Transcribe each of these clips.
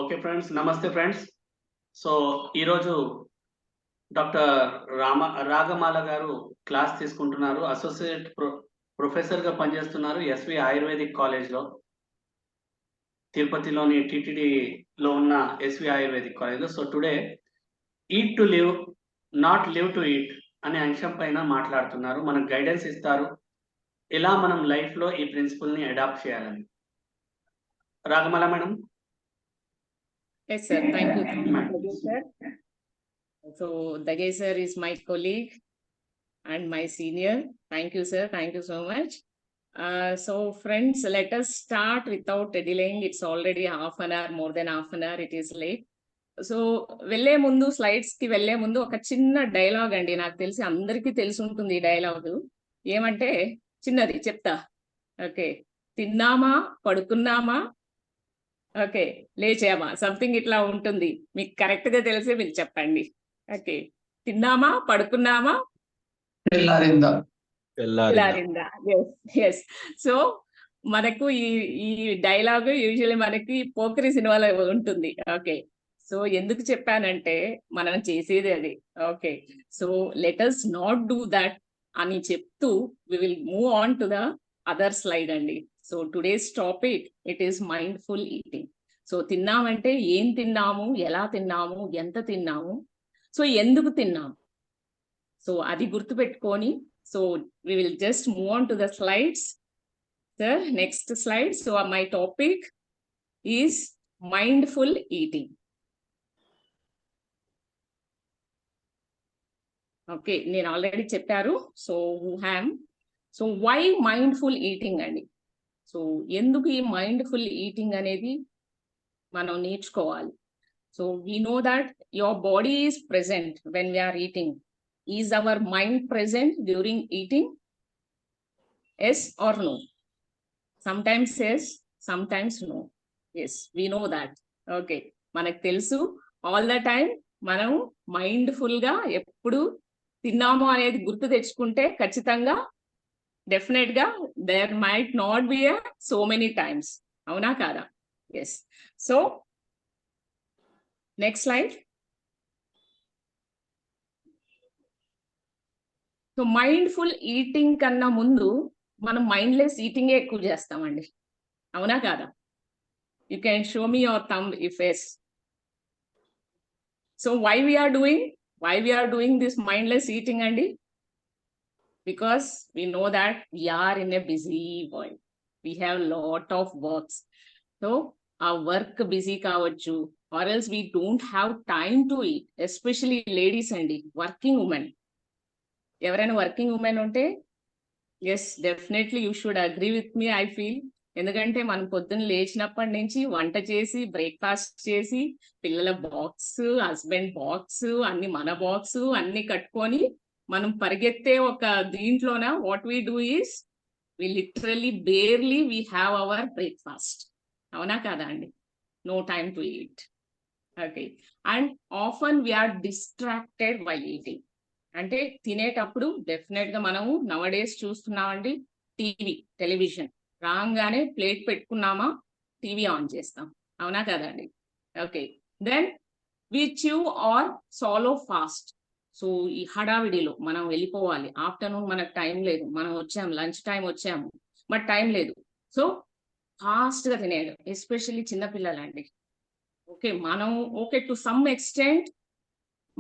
Okay friends, నమస్తే friends. So ఈరోజు doctor రాగమాల గారు క్లాస్ తీసుకుంటున్నారు. అసోసియేట్ ప్రొఫెసర్గా పనిచేస్తున్నారు ఎస్వి ఆయుర్వేదిక్ కాలేజ్లో, తిరుపతిలోని టిటిడిలో ఉన్న ఎస్వి ఆయుర్వేదిక్ కాలేజ్లో. So today eat to live, not live to eat అనే అంశం పైన మాట్లాడుతున్నారు. మనకు గైడెన్స్ ఇస్తారు, ఎలా మనం లైఫ్లో ఈ ప్రిన్సిపల్ని అడాప్ట్ చేయాలని. రాగమాల madam. Yes, sir. Thank you. Sir. So, Dagay sir is my colleague and my senior. Thank you, sir. Thank you so much. So, friends, let us start without delaying. It's already half an hour, more than half an hour. It is late. So వెళ్లే ముందు slides కి వెళ్లే ముందు ఒక చిన్న dialogue అండి. నాకు తెలిసి అందరికీ తెలిసి ఉంటుంది ఈ డైలాగ్. ఏమంటే చిన్నది చెప్తా. ఓకే, తిన్నామా పడుకున్నామా ఓకే లేచామా, సంథింగ్ ఇట్లా ఉంటుంది. మీకు కరెక్ట్ గా తెలిసి మీరు చెప్పండి. ఓకే, తిన్నామా పడుకున్నామా తెల్లారిందా. ఎస్. సో మనకు ఈ డైలాగ్ యూజువల్లీ మనకి పోకరి సినిమాలో ఉంటుంది. ఓకే, సో ఎందుకు చెప్పానంటే మనం చేసేది అది. Okay, so let us not do that అని చెప్తూ we will move on to the other slide అండి. So today's topic it is mindful eating. So తిన్నామంటే ఏం తిన్నాము, ఎలా తిన్నాము, ఎంత తిన్నాము, సో ఎందుకు తిన్నాము, సో అది గుర్తుపెట్టుకొని so we will just move on to the slides. Sir next slide. So my topic is mindful eating. Okay, నేను ఆల్రెడీ చెప్పారు. So so why mindful eating అండి. సో ఎందుకు ఈ మైండ్ఫుల్ ఈటింగ్ అనేది మనం నేర్చుకోవాలి. So we know that your body is present when we're eating. Is our mind present during eating? Yes or no? Sometimes yes, sometimes no. Yes, we know that. Okay, మనకు తెలుసు all the time మనం mindful గా ఎప్పుడు తిన్నాము అనేది గుర్తు తెచ్చుకుంటే ఖచ్చితంగా డెఫినెట్ గా there might not be so many times. అవునా కాదా? Yes. So next slide. So mindful eating కన్నా ముందు మనం మైండ్లెస్ ఈటింగే ఎక్కువ చేస్తామండి. అవునా కాదా? You can show me your thumb if yes. So why we are doing this mindless eating andi? Because we know that we are in a busy world. We have lot of works. So our work busy kavachu, or else we don't have time to eat, especially ladies andi, working women. Evaraina working women unte yes, definitely you should agree with me, I feel. ఎందుకంటే మనం పొద్దున్న లేచినప్పటి నుంచి వంట చేసి, breakfast చేసి, పిల్లల box, husband box, అన్ని మన బాక్స్ అన్ని కట్టుకొని మనం పరిగెత్తే ఒక దీంట్లోన what we do is we literally barely we have our breakfast. అవునా కదా అండి? No time to eat. Okay, and often we are distracted by eating. అంటే తినేటప్పుడు డెఫినెట్ గా మనము నవడేస్ చూస్తున్నామండి, టెలివిజన్ రాగానే ప్లేట్ పెట్టుకున్నామా టీవీ ఆన్ చేస్తాం. అవునా కదండి? Okay, then we chew or swallow fast. So ఈ హడావిడిలో మనం వెళ్ళిపోవాలి. ఆఫ్టర్నూన్ మనకు టైం లేదు, మనం వచ్చాము, లంచ్ టైం వచ్చాము, బట్ టైం లేదు. సో ఫాస్ట్ గా తినేయడం, ఎస్పెషల్లీ చిన్నపిల్లలండి. ఓకే, మనం ఓకే టు సమ్ ఎక్స్టెంట్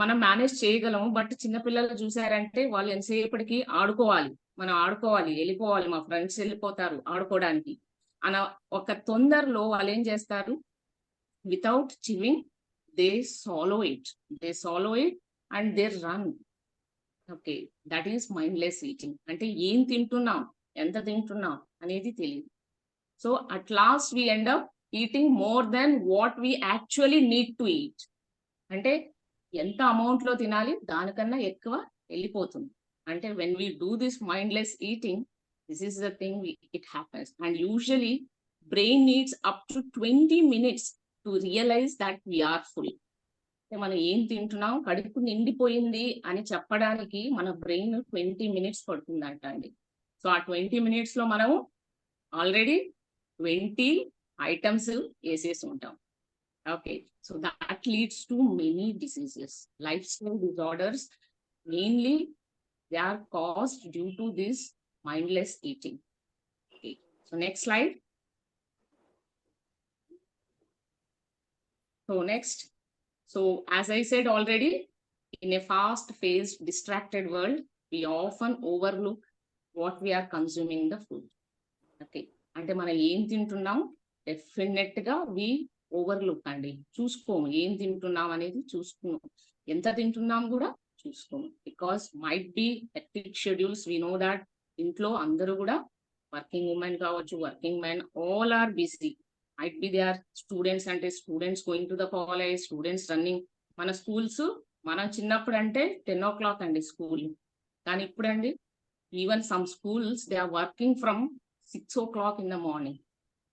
మనం మేనేజ్ చేయగలము, బట్ చిన్నపిల్లలు చూసారంటే వాళ్ళు ఎంతసేపటికి ఆడుకోవాలి, మనం ఆడుకోవాలి, వెళ్ళిపోవాలి, మా ఫ్రెండ్స్ వెళ్ళిపోతారు ఆడుకోవడానికి అన్న ఒక తొందరలో వాళ్ళు ఏం చేస్తారు, without chewing they swallow it and they run. Okay, that is mindless eating. అంటే ఏం తింటున్నాం, ఎంత తింటున్నాం అనేది తెలియదు. So at last we end up eating more then what we actually need to eat. అంటే ఎంత అమౌంట్ లో తినాలి దానికన్నా ఎక్కువ వెళ్ళిపోతుంది. అంటే when we do this mindless eating, this is the thing it happens, and usually brain needs up to 20 minutes to realize that we are full. మనం ఏం తింటున్నాం, కడుపు నిండిపోయింది అని చెప్పడానికి మన బ్రెయిన్ 20 minutes పడుతుందంట అండి. సో ఆ 20 minutes లో మనం ఆల్రెడీ 20 ఐటమ్స్ వేసేసి ఉంటాం. Okay, so that leads to many diseases. Lifestyle disorders, mainly they are caused due to this mindless eating. Okay, so next slide. So next, so as I said already, in a fast-paced, distracted world, we often overlook what we are consuming the food. Okay, అంటే మనం ఏం తింటున్నాం definite గా వి overlook అండి, చూసుకోము ఏం తింటున్నాం అనేది, చూసుకున్నాం ఎంత తింటున్నాం కూడా చూసుకోము. Because might be hectic schedules, we know that ఇంట్లో అందరూ కూడా వర్కింగ్ ఉమెన్ కావచ్చు, working men, all are busy. Might be they are students, అంటే students going to the college, students running. మన స్కూల్స్ మనం చిన్నప్పుడు అంటే 10 o'clock అండి స్కూల్, కానీ ఇప్పుడు అండి even some schools they are working from 6 o'clock in the morning.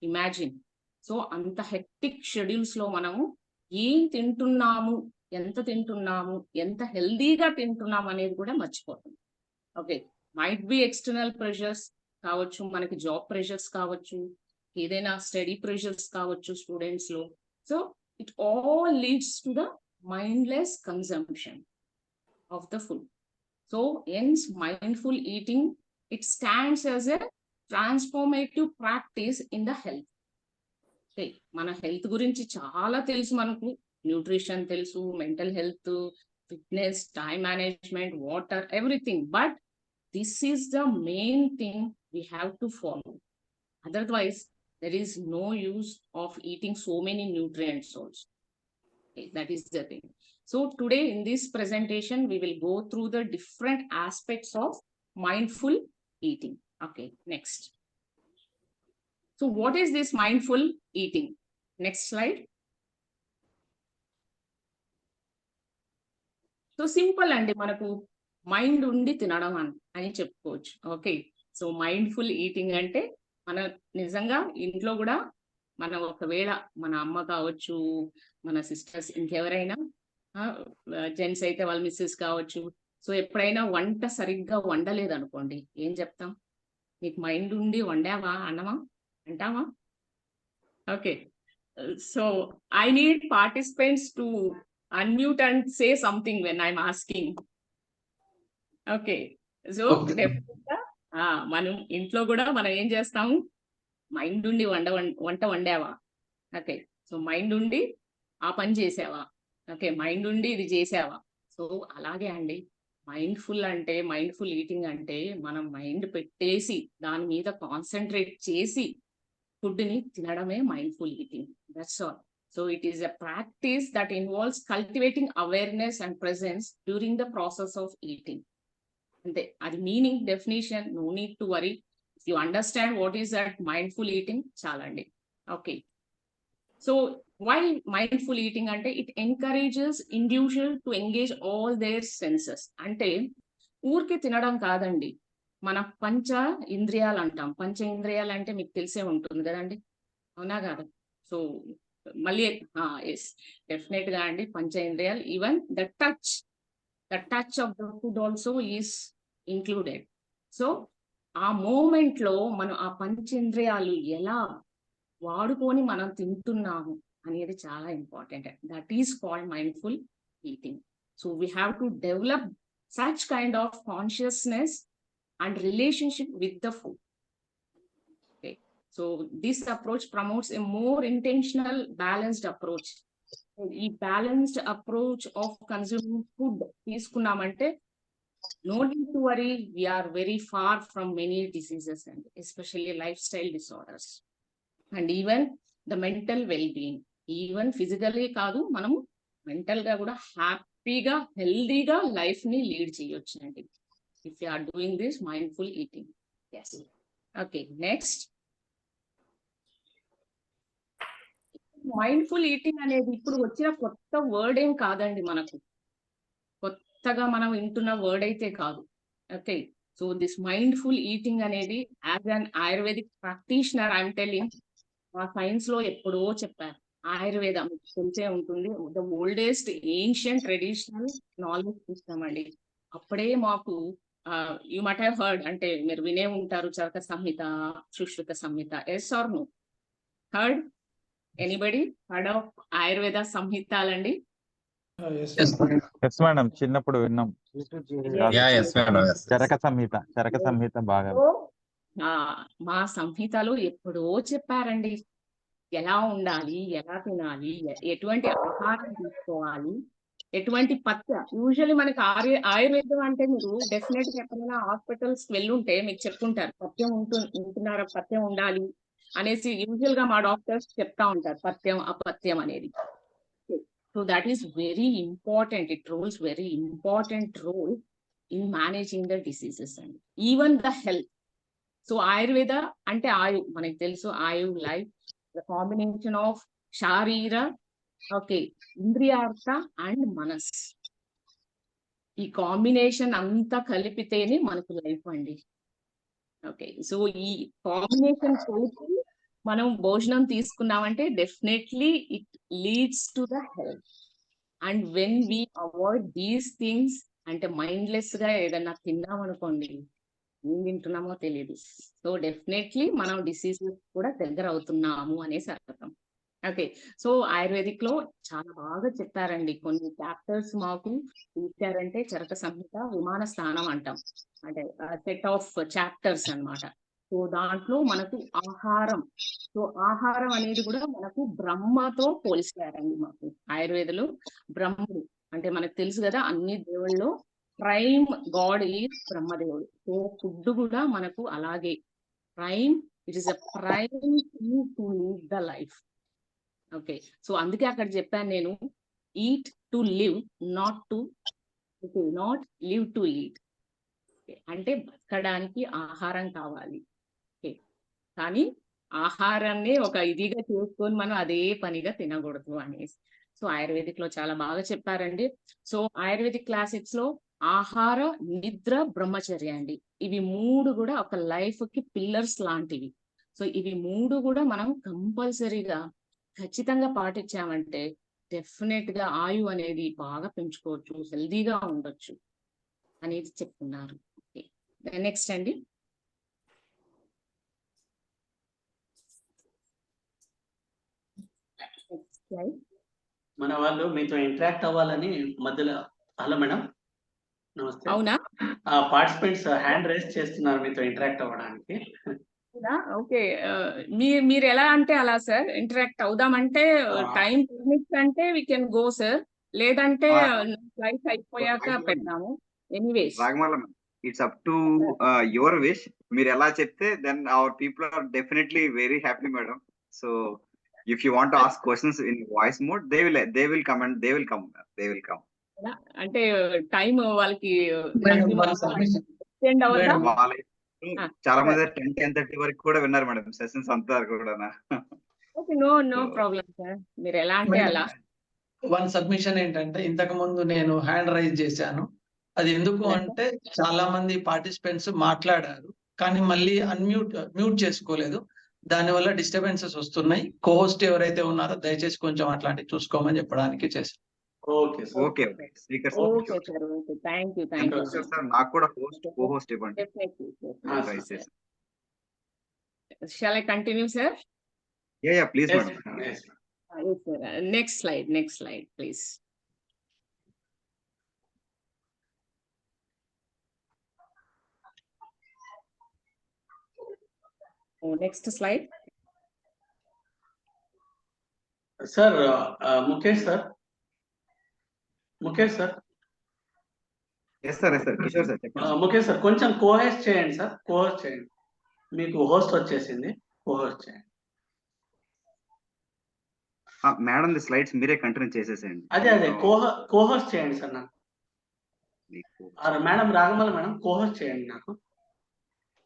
Imagine. So అంత హెక్టిక్ షెడ్యూల్స్ లో మనము ఏం తింటున్నాము, ఎంత తింటున్నాము, ఎంత హెల్దీగా తింటున్నాము అనేది కూడా మర్చిపోతుంది. Okay, might be external pressures కావచ్చు, మనకి జాబ్ ప్రెషర్స్ కావచ్చు, ఏదైనా స్టడీ ప్రెషర్స్ కావచ్చు స్టూడెంట్స్ లో. So it all leads to the mindless consumption of the food. So hence mindful eating, it stands as a transformative practice in the health. Okay, మన health గురించి చాలా తెలుసు, మనకు nutrition తెలుసు, mental health, fitness, time management, water, everything. But this is the main thing we have to follow. Otherwise there is no use of eating so many nutrients also. Okay, that is the thing. So today in this presentation, we will go through the different aspects of mindful eating. Okay, next. So what is this mindful eating? Next slide. So simple అండి, మనకు mind ఉండి తినడం అని చెప్పుకోవచ్చు. Okay, so mindful eating అంటే మన నిజంగా ఇంట్లో కూడా మన ఒకవేళ మన అమ్మ కావచ్చు, మన సిస్టర్స్, ఇంకెవరైనా జెంట్స్ అయితే వాళ్ళ మిస్సెస్ కావచ్చు. సో ఎప్పుడైనా వంట సరిగ్గా వండలేదు అనుకోండి, ఏం చెప్తాం? నీకు మైండ్ ఉండి వండావా అన్నమా అంటావా? Okay, so I need participants to unmute and say something when I'm asking. Okay, so Okay. డెఫినెట్గా మనం ఇంట్లో కూడా మనం ఏం చేస్తాము? మైండ్ ఉండి వంట వండావా? ఓకే, సో మైండ్ ఉండి ఆ పని చేసావా? ఓకే, మైండ్ ఉండి ఇది చేసావా? సో అలాగే అండి, మైండ్ఫుల్ ఈటింగ్ అంటే మనం మైండ్ పెట్టేసి దాని మీద కాన్సన్ట్రేట్ చేసి ఫుడ్ని తినడమే mindful eating. That's all. So it is a practice that involves cultivating awareness and presence during the process of eating. And the meaning, definition, no need to worry. If you understand what is that mindful eating, chalandi. Okay. So why mindful eating? Ante it encourages individual to engage all their senses. Ante ఊరికే తినడం కాదండి, మన పంచ ఇంద్రియాలు అంటాం. పంచ ఇంద్రియాలు అంటే మీకు తెలిసే ఉంటుంది కదండి, అవునా కాదు? సో మళ్ళీ ఎస్, డెఫినెట్ గా అండి, పంచేంద్రియాలు. Even the touch of the food also is included. So ఆ మూమెంట్ లో మనం ఆ పంచేంద్రియాలు ఎలా వాడుకొని మనం తింటున్నాము అనేది చాలా important. That is called mindful eating. So we have to develop such kind of consciousness and relationship with the food. So this approach promotes a more intentional, balanced approach. ఈ balanced approach of consuming food తీసుకున్నామంటే no need to worry, we are very far from many diseases, and especially lifestyle disorders, and even the mental well-being. Even physically కాదు, మనము mental గా కూడా హ్యాపీగా, హెల్దీగా life ని lead చేయొచ్చు అండి, if you are doing this mindful eating. Yes. Okay, next. Mindful eating అనేది ఇప్పుడు వచ్చిన కొత్త వర్డ్ ఏం కాదండి, మనకు కొత్తగా మనం వింటున్న వర్డ్ అయితే కాదు. Okay, so this mindful eating అనేది as an ayurvedic practitioner I'm telling, మా సైన్స్ లో ఎప్పుడో చెప్పారు. ఆయుర్వేదం తెలిసే ఉంటుంది, the oldest ancient traditional knowledge system అండి. అప్పుడే మాకు యు మట్ హ్యావ్ హర్డ్, అంటే మీరు వినే ఉంటారు, Charaka Samhita, Sushruta Samhita. Yes or no? Heard? Anybody heard of Ayurveda సంహితాలండి? ఎస్ మేడం, చిన్నప్పుడు విన్నాం. yes, madam. Yes. చరక సంహిత బాగా. సో, మా సంహితలో ఎప్పుడో చెప్పారండి ఎలా ఉండాలి, ఎలా తినాలి, ఎటువంటి ఆహారం తీసుకోవాలి, ఎటువంటి పథ్య. యూజువల్లీ మనకి ఆయుర్వేదం అంటే మీరు డెఫినెట్ గా ఎక్కడైనా హాస్పిటల్స్ వెళ్ళుంటే మీకు చెప్పుకుంటారు పథ్యం ఉంటున్నారా, పథ్యం ఉండాలి అనేసి యూజువల్ గా మా డాక్టర్స్ చెప్తా ఉంటారు పథ్యం అపథ్యం అనేది. So that is very important. It rolls very important role in managing the diseases and even the health. So Ayurveda అంటే ఆయు, మనకి తెలుసు ఆయు లైఫ్, ద కాంబినేషన్ ఆఫ్ శారీర, ఓకే, ఇంద్రియార్థ అండ్ మనస్. ఈ కాంబినేషన్ అంతా కలిపితేనే మనకు లైఫ్ అండి. ఓకే, సో ఈ కాంబినేషన్ కలిపి మనం భోజనం తీసుకున్నామంటే definitely it leads to the health. And when we avoid these things, అంటే మైండ్లెస్ గా ఏదన్నా తిన్నామనుకోండి, ఏం తింటున్నామో తెలియదు. సో డెఫినెట్లీ మనం డిసీజెస్ కూడా దగ్గర అవుతున్నాము అనేసి అర్థం. ఓకే, సో ఆయుర్వేదిక్ లో చాలా బాగా చెప్పారండి. కొన్ని చాప్టర్స్ మాకు ఇచ్చారంటే చరక సంహిత విమాన స్థానం అంటాం, అంటే సెట్ ఆఫ్ చాప్టర్స్ అన్నమాట. సో దాంట్లో మనకు ఆహారం, సో ఆహారం అనేది కూడా మనకు బ్రహ్మతో పోలిస్తారండి. మాకు ఆయుర్వేదలో బ్రహ్ముడు అంటే మనకు తెలుసు కదా, అన్ని దేవుళ్ళు ప్రైమ్ గాడ్ ఈజ్ బ్రహ్మదేవుడు. సో ఫుడ్ కూడా మనకు అలాగే prime, it is a prime to lead the life. Okay, so అందుకే అక్కడ చెప్పాను నేను, eat to live, not live to eat. అంటే బతకడానికి ఆహారం కావాలి, కానీ ఆహారాన్ని ఒక ఇదిగా చేసుకొని మనం అదే పనిగా తినకూడదు అనేసి. సో ఆయుర్వేదిక్ లో చాలా బాగా చెప్పారండి. సో ఆయుర్వేదిక్ క్లాసిక్స్ లో ఆహార, నిద్ర, బ్రహ్మచర్య అండి, ఇవి మూడు కూడా ఒక లైఫ్ కి పిల్లర్స్ లాంటివి. సో ఇవి మూడు కూడా మనం కంపల్సరీగా ఖచ్చితంగా పాటించామంటే డెఫినెట్ గా ఆయు అనేది బాగా పెంచుకోవచ్చు, హెల్దీగా ఉండొచ్చు అనేది చెప్తున్నారు. నెక్స్ట్ అండి, మన వాళ్ళు మీతో ఇంటరాక్ట్ అవ్వాలని మధ్యలో. హలో మేడం, నమస్తే. అవునా, పార్టిసిపెంట్స్ హ్యాండ్ రైజ్ చేస్తున్నారు మీతో ఇంటరాక్ట్ అవ్వడానికి. ఓకే, మీరు ఎలా అంటే అలా సార్ ఇంటరాక్ట్ అవుదామంటే టైం పర్మిట్స్ అంటే వి కెన్ గో సార్, లేదంటే ఫ్లైట్ అయిపోయాక పెడదాము. Anyways Ragmala, it's up to your wish. మీరు ఎలా చెప్తే then our people are definitely very happy, madam. So if you want to ask questions in voice mode, they will come and they will come. అంటే time వాళ్ళకి Madam, వాళ్ళ చాలా మంది 10:30 వరకు కూడా విన్నారు మేడం సెషన్స్ అంతా కూడా. ఓకే, నో ప్రాబ్లం సార్, మీరు ఎలా అంటే అలా. వన్ సబ్మిషన్ ఏంటంటే, ఇంతకు ముందు నేను హ్యాండ్ రైజ్ చేశాను. అది ఎందుకు అంటే చాలా మంది పార్టిసిపెంట్స్ మాట్లాడారు, కానీ మళ్ళీ మ్యూట్ చేసుకోలేదు. దానివల్ల డిస్టర్బెన్సెస్ వస్తున్నాయి. కోహోస్ట్ ఎవరైతే ఉన్నారో దయచేసి కొంచెం అట్లాంటివి చూసుకోమని చెప్పడానికి చేశాను. Okay sir. Okay speaker okay sir, okay, thank you sir. నాకు కూడా కోహోస్ట్ ఇవ్వండి. Definitely. Shawl I continue sir? Yeah please Yes, madam. yes. Yes, sir. Next slide, please. Oh, next slide. Sir, Mukesh sir. Yes sir Kishore sir చెప్పండి. Mukesh sir కొంచెం cohost చేయండి sir, cohost చేయండి. మీకు host వచ్చేసింది, cohost చేయండి. Madam the slides మీరే continue చేసేసేయండి. అదే కోహోస్ట్ చేయండి సార్ నాకు. మేడం రాగమల మేడం కోహోస్ట్ చేయండి నాకు.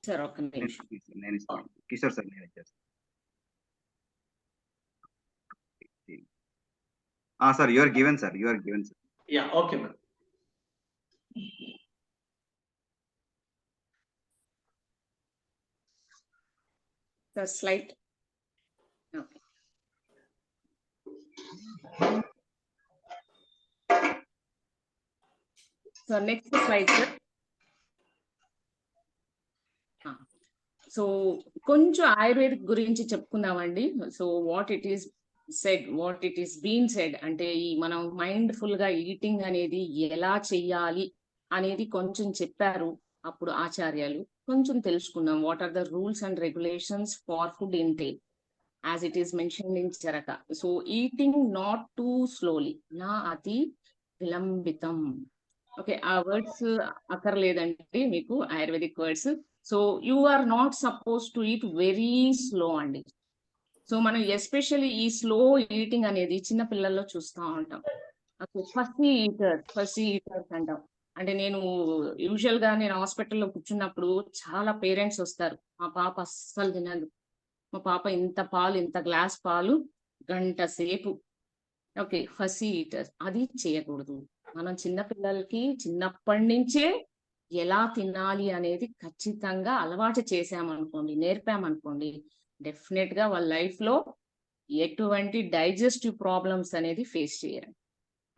సార్ ఒక్క నిమిషం. నేను ఇస్తాను. కిషోర్ సార్ నేను ఇచ్చేస్తాను. Sir you are given sir. Yeah, okay madam. Sir slide. Okay. So next slide sir. So కొంచెం ఆయుర్వేదిక్ గురించి చెప్పుకుందామండి. So what it is said what it is been said, అంటే ఈ మనం మైండ్ఫుల్ గా ఈటింగ్ అనేది ఎలా చెయ్యాలి అనేది కొంచెం చెప్పారు అప్పుడు ఆచార్యాలు. కొంచెం తెలుసుకుందాం. What are the rules and regulations for food intake as it is mentioned in Charaka. So eating not too slowly, na ati vilambitam. Okay, our words akarledandi meeku Ayurvedic words. So you are not supposed to eat very slow andi. So మనం especially ఈ slow eating అనేది చిన్న పిల్లల్లో చూస్తూ ఉంటాం. Fussy eaters అంటాం. అంటే నేను యూజువల్ గా నేను హాస్పిటల్లో కూర్చున్నప్పుడు చాలా పేరెంట్స్ వస్తారు, మా పాప అస్సలు తినదు, మా పాప ఇంత గ్లాస్ పాలు గంట సేపు. ఓకే, ఫస్సీ ఈటర్స్, అది చేయకూడదు. మనం చిన్న పిల్లలకి చిన్నప్పటి నుంచే ఎలా తినాలి అనేది ఖచ్చితంగా అలవాటు చేసామనుకోండి, నేర్పామనుకోండి, డెఫినెట్ గా వాళ్ళ లైఫ్ లో ఎటువంటి డైజెస్టివ్ ప్రాబ్లమ్స్ అనేది ఫేస్ చేయరు.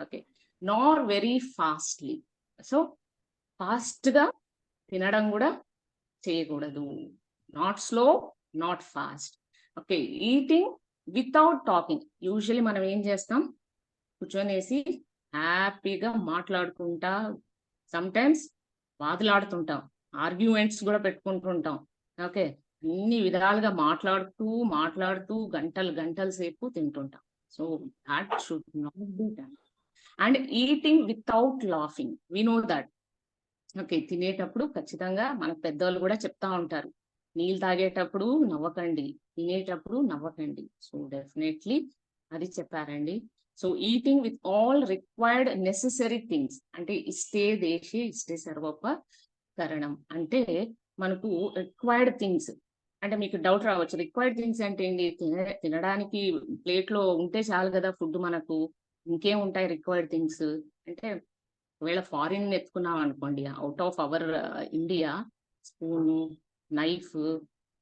Okay, not very fastly. So fast గా తినడం కూడా చేయకూడదు. Not slow, not fast. Okay, eating without talking. Usually మనం ఏం చేస్తాం, కూర్చొనేసి హ్యాపీగా మాట్లాడుకుంటా, సమ్ టైమ్స్ వాదులాడుతుంటాం, ఆర్గ్యుమెంట్స్ కూడా పెట్టుకుంటుంటాం. ఓకే, అన్ని విధాలుగా మాట్లాడుతూ గంటల సేపు తింటుంటాం. So that should not be done. And eating without laughing, we know that. Okay, తినేటప్పుడు ఖచ్చితంగా మన పెద్దవాళ్ళు కూడా చెప్తా ఉంటారు, నీళ్ళు తాగేటప్పుడు నవ్వకండి, తినేటప్పుడు నవ్వకండి. సో డెఫినెట్లీ అది చెప్పారండి. So eating with all required necessary things, అంటే ఇష్టే దేశే ఇష్టే సర్వోపకరణం. అంటే మనకు రిక్వైర్డ్ థింగ్స్ అంటే మీకు డౌట్ రావచ్చు, రిక్వైర్డ్ థింగ్స్ అంటే ఏంటి? తినడానికి ప్లేట్ లో ఉంటే చాలు కదా ఫుడ్, మనకు ఇంకేం ఉంటాయి రిక్వైర్డ్ థింగ్స్ అంటే? ఒకవేళ ఫారిన్ ఎత్తుకున్నాం అనుకోండి, out of our India, spoon, knife,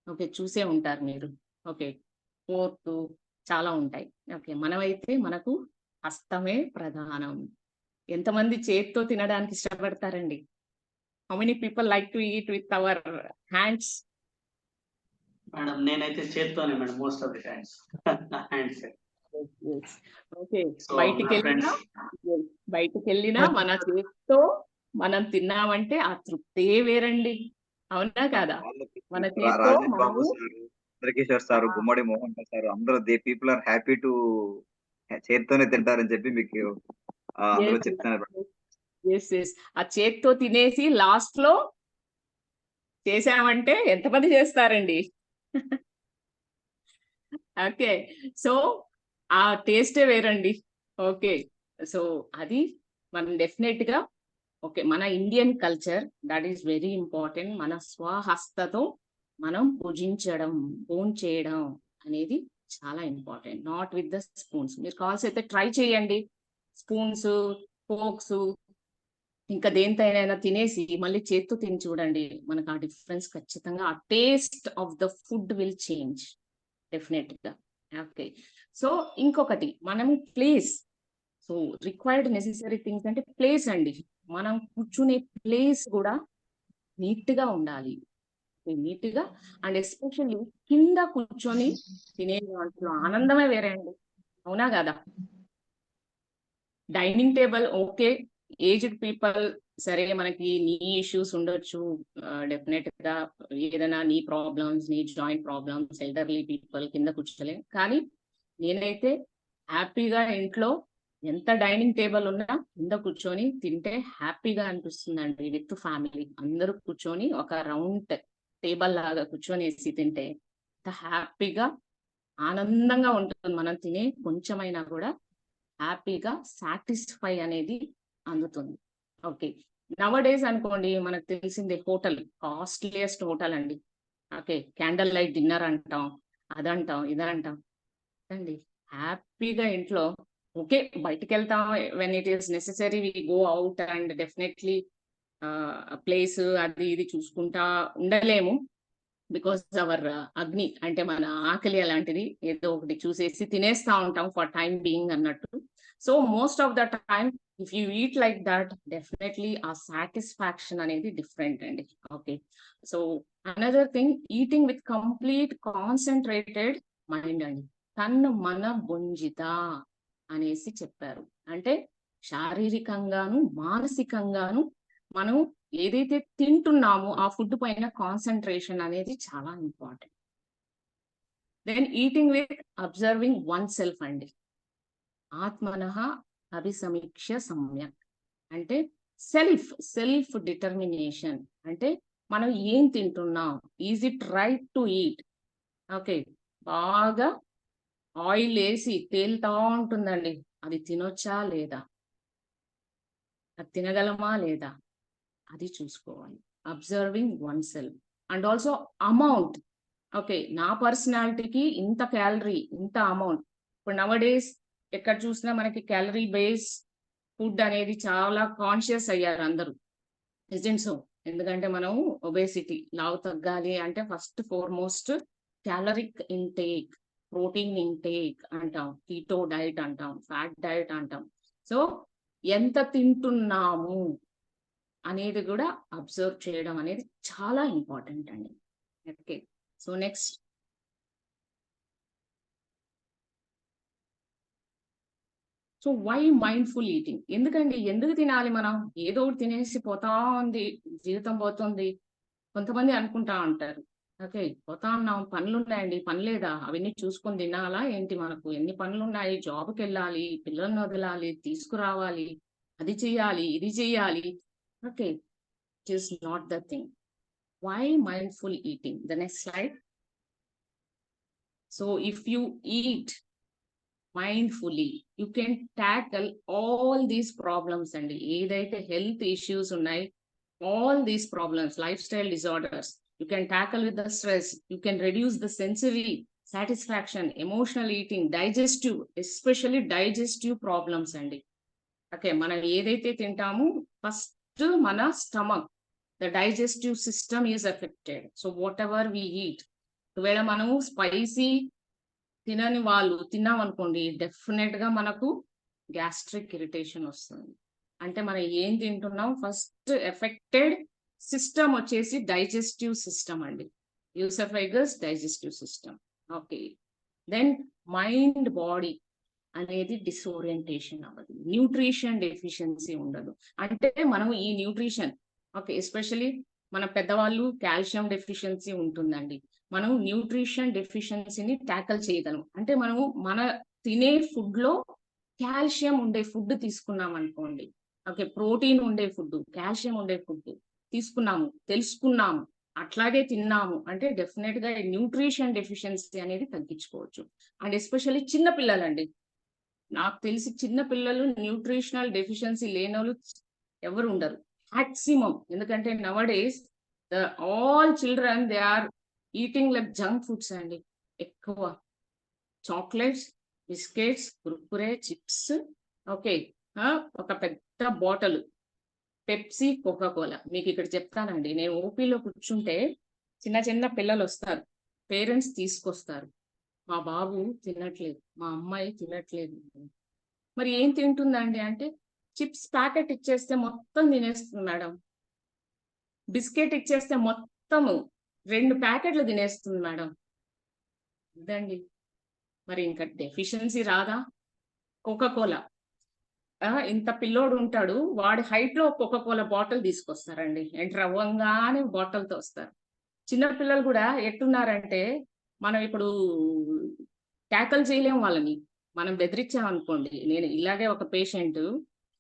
okay చూసే ఉంటారు మీరు. ఓకే, ఫోర్క్ చాలా ఉంటాయి. ఓకే, మనమైతే మనకు హస్తమే ప్రధానం. ఎంతమంది చేతితో తినడానికి ఇష్టపడతారండి? How many people like to eat with our hands? Madam నేనైతే చేత్తోనే madam, most of the times hands. Okay, so బయటికి వెళ్ళినా మన చేతితో మనం తిన్నామంటే ఆ తృప్తే వేరండి, అవునా కాదా? మన చేతితో రాజేష్ బాబు మనము sir, Chandrakishore sir, Gummadi Mohan sir, అందరూ they people are happy to చేత్తోనే తింటారని చెప్పి మీకు అందరూ చెప్తున్నారు. ఆ చేతితో తినేసి లాస్ట్ లో చేసామంటే ఎంతమంది చేస్తారండి? ఓకే, సో ఆ టేస్టే వేరండి. ఓకే, సో అది మనం డెఫినెట్ గా ఓకే, మన Indian culture that is very important. మన స్వహస్తతో మనం భుజించడం, భోన్ చేయడం అనేది చాలా important, not with the spoons. మీరు కావాల్సి అయితే ట్రై చేయండి, స్పూన్స్, ఫోక్స్, ఇంకా దేనితోనైనా తినేసి మళ్ళీ చేత్తో తిని చూడండి, మనకు ఆ డిఫరెన్స్ ఖచ్చితంగా, ఆ taste of the food will change definite గా. ఓకే, సో ఇంకొకటి మనం place. So required necessary things అంటే ప్లేస్ అండి. మనం కూర్చునే ప్లేస్ కూడా నీట్ గా ఉండాలి, నీట్ గా. అండ్ ఎస్పెషల్లీ కింద కూర్చొని తినే దాంట్లో ఆనందమే వేరే అండి, అవునా కదా? Dining table okay, aged people సరే, మనకి నీ ఇష్యూస్ ఉండొచ్చు, డెఫినెట్ గా ఏదైనా నీ problems, knee joint problems, elderly people కింద కూర్చోలేం. కానీ నేనైతే హ్యాపీగా ఇంట్లో ఎంత డైనింగ్ టేబుల్ ఉన్నా కింద కూర్చొని తింటే హ్యాపీగా అనిపిస్తుందండి. విత్ ఫ్యామిలీ అందరూ కూర్చొని ఒక రౌండ్ టేబుల్ లాగా కూర్చొనేసి తింటే హ్యాపీగా, ఆనందంగా ఉంటుంది. మనం తినే కొంచెమైనా కూడా హ్యాపీగా సాటిస్ఫై అనేది అందుతుంది. ఓకే, నవ డేస్ అనుకోండి, మనకు తెలిసిందే హోటల్, కాస్ట్లీయెస్ట్ హోటల్ అండి. ఓకే, క్యాండిల్ లైట్ డిన్నర్ అంటాం, అదంటాం, ఇదంటాం అండి. హ్యాపీగా ఇంట్లో ఓకే, బయటికి వెళ్తాం when it is necessary, we go out and definitely place అది ఇది చూసుకుంటా ఉండలేము, బికాస్ అవర్ అగ్ని అంటే మన ఆకలి అలాంటిది, ఏదో ఒకటి చూసేసి తినేస్తా ఉంటాం ఫర్ టైం బీయింగ్ అన్నట్టు. So most of the time if you eat like that, definitely ఆ సాటిస్ఫాక్షన్ అనేది డిఫరెంట్ అండి. Okay, so another thing, eating with complete concentrated mind అండి. తన్ను మన బుంజిత అనేసి చెప్పారు. అంటే శారీరకంగాను మానసికంగాను మనం ఏదైతే తింటున్నామో ఆ ఫుడ్ పైన కాన్సన్ట్రేషన్ అనేది చాలా important. Then eating with observing oneself అండి. ఆత్మనః అభిసమీక్ష సమ్యక్ అంటే సెల్ఫ్ డిటర్మినేషన్. అంటే మనం ఏం తింటున్నాం, is it right to eat. Okay, బాగా ఆయిల్ వేసి తేలుతా ఉంటుందండి, అది తినొచ్చా లేదా, అది తినగలమా లేదా, అది చూసుకోవాలి. Observing one self and also amount. Okay, నా పర్సనాలిటీకి ఇంత క్యాలరీ, ఇంత అమౌంట్. ఇప్పుడు నవడేస్ ఎక్కడ చూసినా మనకి క్యాలరీ బేస్ ఫుడ్ అనేది చాలా కాన్షియస్ అయ్యారు అందరూ. ఇజెంట్ సో, ఎందుకంటే మనం ఒబేసిటీ లావు తగ్గాలి అంటే first foremost caloric intake, protein intake అంటాం, కీటో డైట్ అంటాం, ఫ్యాట్ డైట్ అంటాం. సో ఎంత తింటున్నాము అనేది కూడా అబ్జర్వ్ చేయడం అనేది చాలా ఇంపార్టెంట్ అండి. Okay, so next so why mindful eating. ఎందుకు తినాలి మనం? ఏదో ఒకటి తినేసి పోతా ఉంది, జీవితం పోతుంది. కొంతమంది అనుకుంటా ఉంటారు, ఓకే పోతా ఉన్నాం, పనులు ఉన్నాయండి, పని లేదా, అవన్నీ చూసుకొని తినాలా ఏంటి, మనకు ఎన్ని పనులు ఉన్నాయి, జాబ్కి వెళ్ళాలి, పిల్లల్ని వదలాలి, తీసుకురావాలి, అది చెయ్యాలి, ఇది చెయ్యాలి. Okay, it is not the thing. Why mindful eating? The next slide. So if you eat mindfully, you can tackle all these problems and ఏదైతే health issues ఉన్నాయి, all these problems, lifestyle disorders, you can tackle with the stress, you can reduce the sensory satisfaction, emotional eating, digestive, especially digestive problems అండి. Okay, మనం ఏదైతే తింటామో first మన stomach, the digestive system is affected. So whatever we eat, ఒకవేళ మనము spicy తినని వాళ్ళు తిన్నాం అనుకోండి, డెఫినెట్ గా మనకు గ్యాస్ట్రిక్ ఇరిటేషన్ వస్తుంది. అంటే మనం ఏం తింటున్నాం, ఫస్ట్ ఎఫెక్టెడ్ సిస్టమ్ వచ్చేసి డైజెస్టివ్ సిస్టమ్ అండి, oesophagus digestive system. Okay, then mind body అనేది డిస్ఓరియంటేషన్ అవ్వదు, న్యూట్రిషన్ డెఫిషియన్సీ ఉండదు. అంటే మనం ఈ న్యూట్రిషన్, ఓకే ఎస్పెషలీ మన పెద్దవాళ్ళు కాల్షియం డెఫిషియన్సీ ఉంటుందండి, మనం న్యూట్రిషన్ డెఫిషియన్సీని ట్యాకల్ చేయగలం. అంటే మనము మన తినే ఫుడ్ లో కాల్షియం ఉండే ఫుడ్ తీసుకున్నాం అనుకోండి, ఓకే ప్రోటీన్ ఉండే ఫుడ్, కాల్షియం ఉండే ఫుడ్ తీసుకున్నాము, తెలుసుకున్నాము, అట్లాగే తిన్నాము అంటే డెఫినెట్ గా న్యూట్రిషన్ డెఫిషియన్సీ అనేది తగ్గించుకోవచ్చు. అండ్ ఎస్పెషల్లీ చిన్న పిల్లలండి, నాకు తెలిసి చిన్న పిల్లలు న్యూట్రిషనల్ డెఫిషియన్సీ లేని వాళ్ళు ఎవరు ఉండరు మాక్సిమం. ఎందుకంటే nowadays all children they are eating like junk foods అండి, ఎక్కువ chocolates, biscuits, Kurkure, chips. Okay, ఒక పెద్ద బాటిల్ పెప్సీ, కోకా కోలా. మీకు ఇక్కడ చెప్తానండి, నేను ఓపీలో కూర్చుంటే చిన్న చిన్న పిల్లలు వస్తారు, పేరెంట్స్ తీసుకొస్తారు, మా బాబు తినట్లేదు, మా అమ్మాయి తినట్లేదు. మరి ఏం తింటుందండి అంటే, చిప్స్ ప్యాకెట్ ఇచ్చేస్తే మొత్తం తినేస్తుంది మేడం, బిస్కెట్ ఇచ్చేస్తే మొత్తము 2 ప్యాకెట్లు తినేస్తుంది మేడం. ఇదండి, మరి ఇంకా డెఫిషియన్సీ రాదా? కోకా కోలా, ఇంత పిల్లోడు ఉంటాడు, వాడి హైట్ లో కోకా కోలా బాటిల్ తీసుకొస్తారండి, ఎంటర్ అవ్వంగానే బాటిల్తో వస్తారు. చిన్న పిల్లలు కూడా ఎట్టున్నారంటే, మనం ఇప్పుడు ట్యాకల్ చేయలేం వాళ్ళని, మనం బెదిరించామనుకోండి. నేను ఇలాగే ఒక పేషెంట్,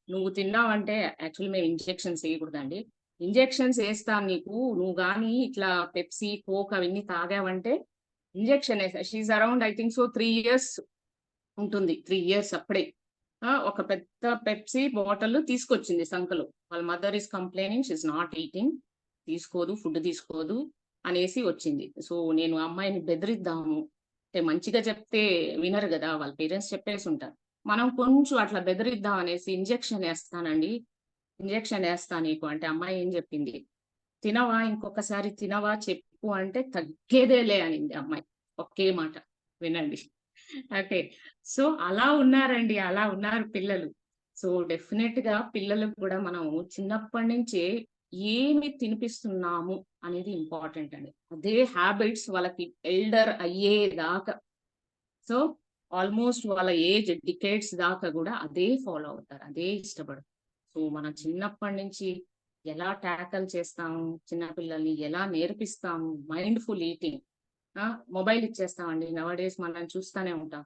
నువ్వు తిన్నావంటే, యాక్చువల్లీ మేము ఇంజెక్షన్స్ వేయకూడదండి, ఇంజెక్షన్స్ వేస్తాను నీకు, నువ్వు కానీ ఇట్లా పెప్సీ కోక్ అవన్నీ తాగావంటే ఇంజెక్షన్ వేస్తా. She around I think so 3 years ఉంటుంది, 3 years అప్పుడే. ఒక పెద్ద పెప్సీ బాటిల్ తీసుకొచ్చింది సంకలో, వాళ్ళ mother is complaining she not eating, తీసుకోదు, ఫుడ్ తీసుకోదు అనేసి వచ్చింది. సో నేను అమ్మాయిని బెదిరిద్దాము అంటే, మంచిగా చెప్తే వినరు కదా, వాళ్ళ పేరెంట్స్ చెప్పేసి ఉంటారు, మనం కొంచెం అట్లా బెదిరిద్దాం అనేసి ఇంజెక్షన్ వేస్తానండి, ఇంజెక్షన్ వేస్తా నీకు అంటే, అమ్మాయి ఏం చెప్పింది, తినవా, ఇంకొకసారి తినవా చెప్పు అంటే, తగ్గేదేలే అనింది అమ్మాయి, ఒకే మాట. వినండి. ఓకే, సో అలా ఉన్నారండి, అలా ఉన్నారు పిల్లలు. సో డెఫినెట్ గా పిల్లలకు కూడా మనం చిన్నప్పటి నుంచే ఏమి తినిపిస్తున్నాము అనేది ఇంపార్టెంట్ అండి. అదే హ్యాబిట్స్ వాళ్ళకి ఎల్డర్ అయ్యేదాకా. సో ఆల్మోస్ట్ వాళ్ళ ఏజ్ డికేట్స్ దాకా కూడా అదే ఫాలో అవుతారు, అదే ఇష్టపడతారు. సో మనం చిన్నప్పటి నుంచి ఎలా ట్యాకల్ చేస్తాము, చిన్నపిల్లల్ని ఎలా నేర్పిస్తాము మైండ్ఫుల్ ఈటింగ్. మొబైల్ ఇచ్చేస్తామండి, నవడేస్ మనం చూస్తూనే ఉంటాం.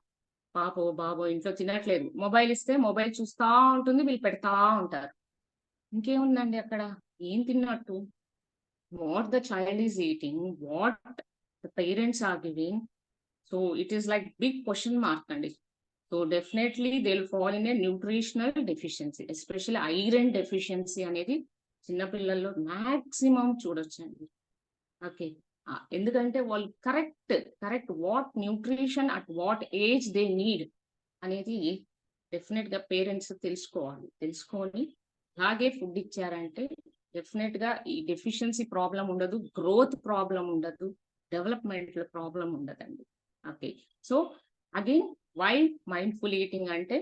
పాపో బాబో ఇంట్లో తినట్లేదు, మొబైల్ ఇస్తే మొబైల్ చూస్తా ఉంటుంది, వీళ్ళు పెడతా ఉంటారు. ఇంకేముందండి అక్కడ, ఏం తిన్నట్టు? What the child is eating, what the parents are giving. So it is like big question mark అండి. So definitely they will fall in a nutritional deficiency, especially iron deficiency అనేది చిన్నపిల్లల్లో మాక్సిమం చూడొచ్చండి. ఓకే, ఎందుకంటే వాళ్ళు correct what nutrition at what age they need అనేది definite గా parents తెలుసుకొని అలాగే ఫుడ్ ఇచ్చారంటే డెఫినెట్ గా ఈ డెఫిషియన్సీ ప్రాబ్లం ఉండదు, గ్రోత్ ప్రాబ్లం ఉండదు, డెవలప్మెంట్ ప్రాబ్లం ఉండదండి. Okay, so again why mindful eating అంటే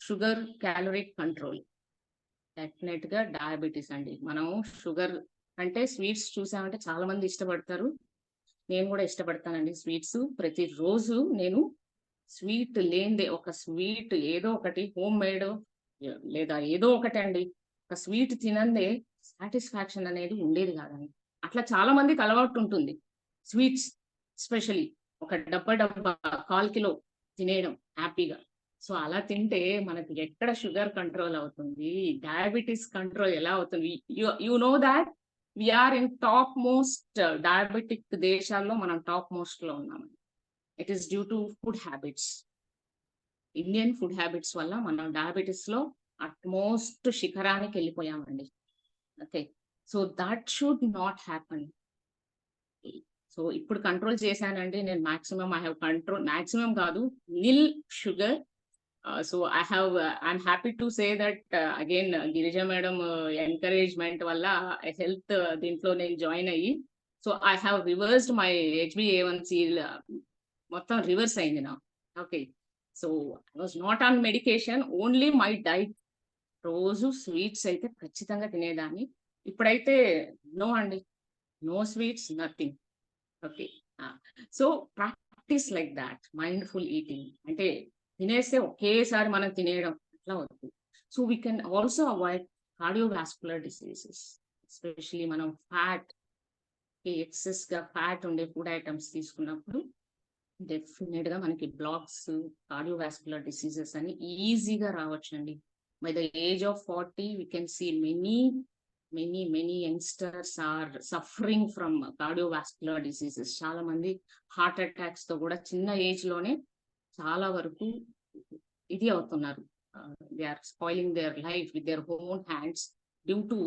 షుగర్ క్యాలరీ కంట్రోల్. డెఫినెట్ గా డయాబెటీస్ అండి. మనం షుగర్ అంటే స్వీట్స్ చూసామంటే చాలా మంది ఇష్టపడతారు, నేను కూడా ఇష్టపడతానండి స్వీట్స్. ప్రతిరోజు నేను స్వీట్ లేనిదే, ఒక స్వీట్ ఏదో ఒకటి హోమ్ మేడ్ లేదా ఏదో ఒకటి అండి, ఒక స్వీట్ తినందే సాటిస్ఫాక్షన్ అనేది ఉండేది కాదండి. అట్లా చాలా మందికి అలవాటు ఉంటుంది స్వీట్స్, ఎస్పెషలీ ఒక డబ్బా 1/4 కిలో తినేయడం హ్యాపీగా. సో అలా తింటే మనకి ఎక్కడ షుగర్ కంట్రోల్ అవుతుంది, డయాబెటీస్ కంట్రోల్ ఎలా అవుతుంది? You know that we are in top most diabetic దేశాల్లో మనం టాప్ మోస్ట్ లో ఉన్నామండి. It is due to food habits. Indian food habits వల్ల మనం డయాబెటీస్ లో అట్మోస్ట్ శిఖరానికి వెళ్ళిపోయామండి. Okay, so that should not happen. So ఇప్పుడు కంట్రోల్ చేశానండి నేను, maximum I have control, maximum కాదు, nil sugar. So I'm happy to say that again Girija madam encouragement వల్ల హెల్త్ దీంట్లో నేను జాయిన్ అయ్యి, so I have reversed my HbA1c, మొత్తం reverse అయింది నా. Okay, so I was not on medication, only my diet. రోజు sweets అయితే ఖచ్చితంగా తినేదాన్ని, ఇప్పుడైతే నో అండి, no sweets, nothing. Okay, so practice like that mindful eating అంటే తినేస్తే ఒకేసారి మనం తినేయడం అట్లా వద్దు. So we can also avoid cardiovascular diseases, especially మనం ఫ్యాట్, ఎక్సెస్ గా ఫ్యాట్ ఉండే ఫుడ్ ఐటమ్స్ తీసుకున్నప్పుడు డెఫినెట్ గా మనకి బ్లాక్స్, కార్డియోవాస్కులర్ డిసీజెస్ అని ఈజీగా రావచ్చండి. By the age of 40 we can see many youngsters are suffering from cardiovascular diseases. చాలా మంది హార్ట్ అటాక్స్ తో కూడా చిన్న ఏజ్ లోనే చాలా వరకు ఇది అవుతున్నారు. They are spoiling their life with their own hands due to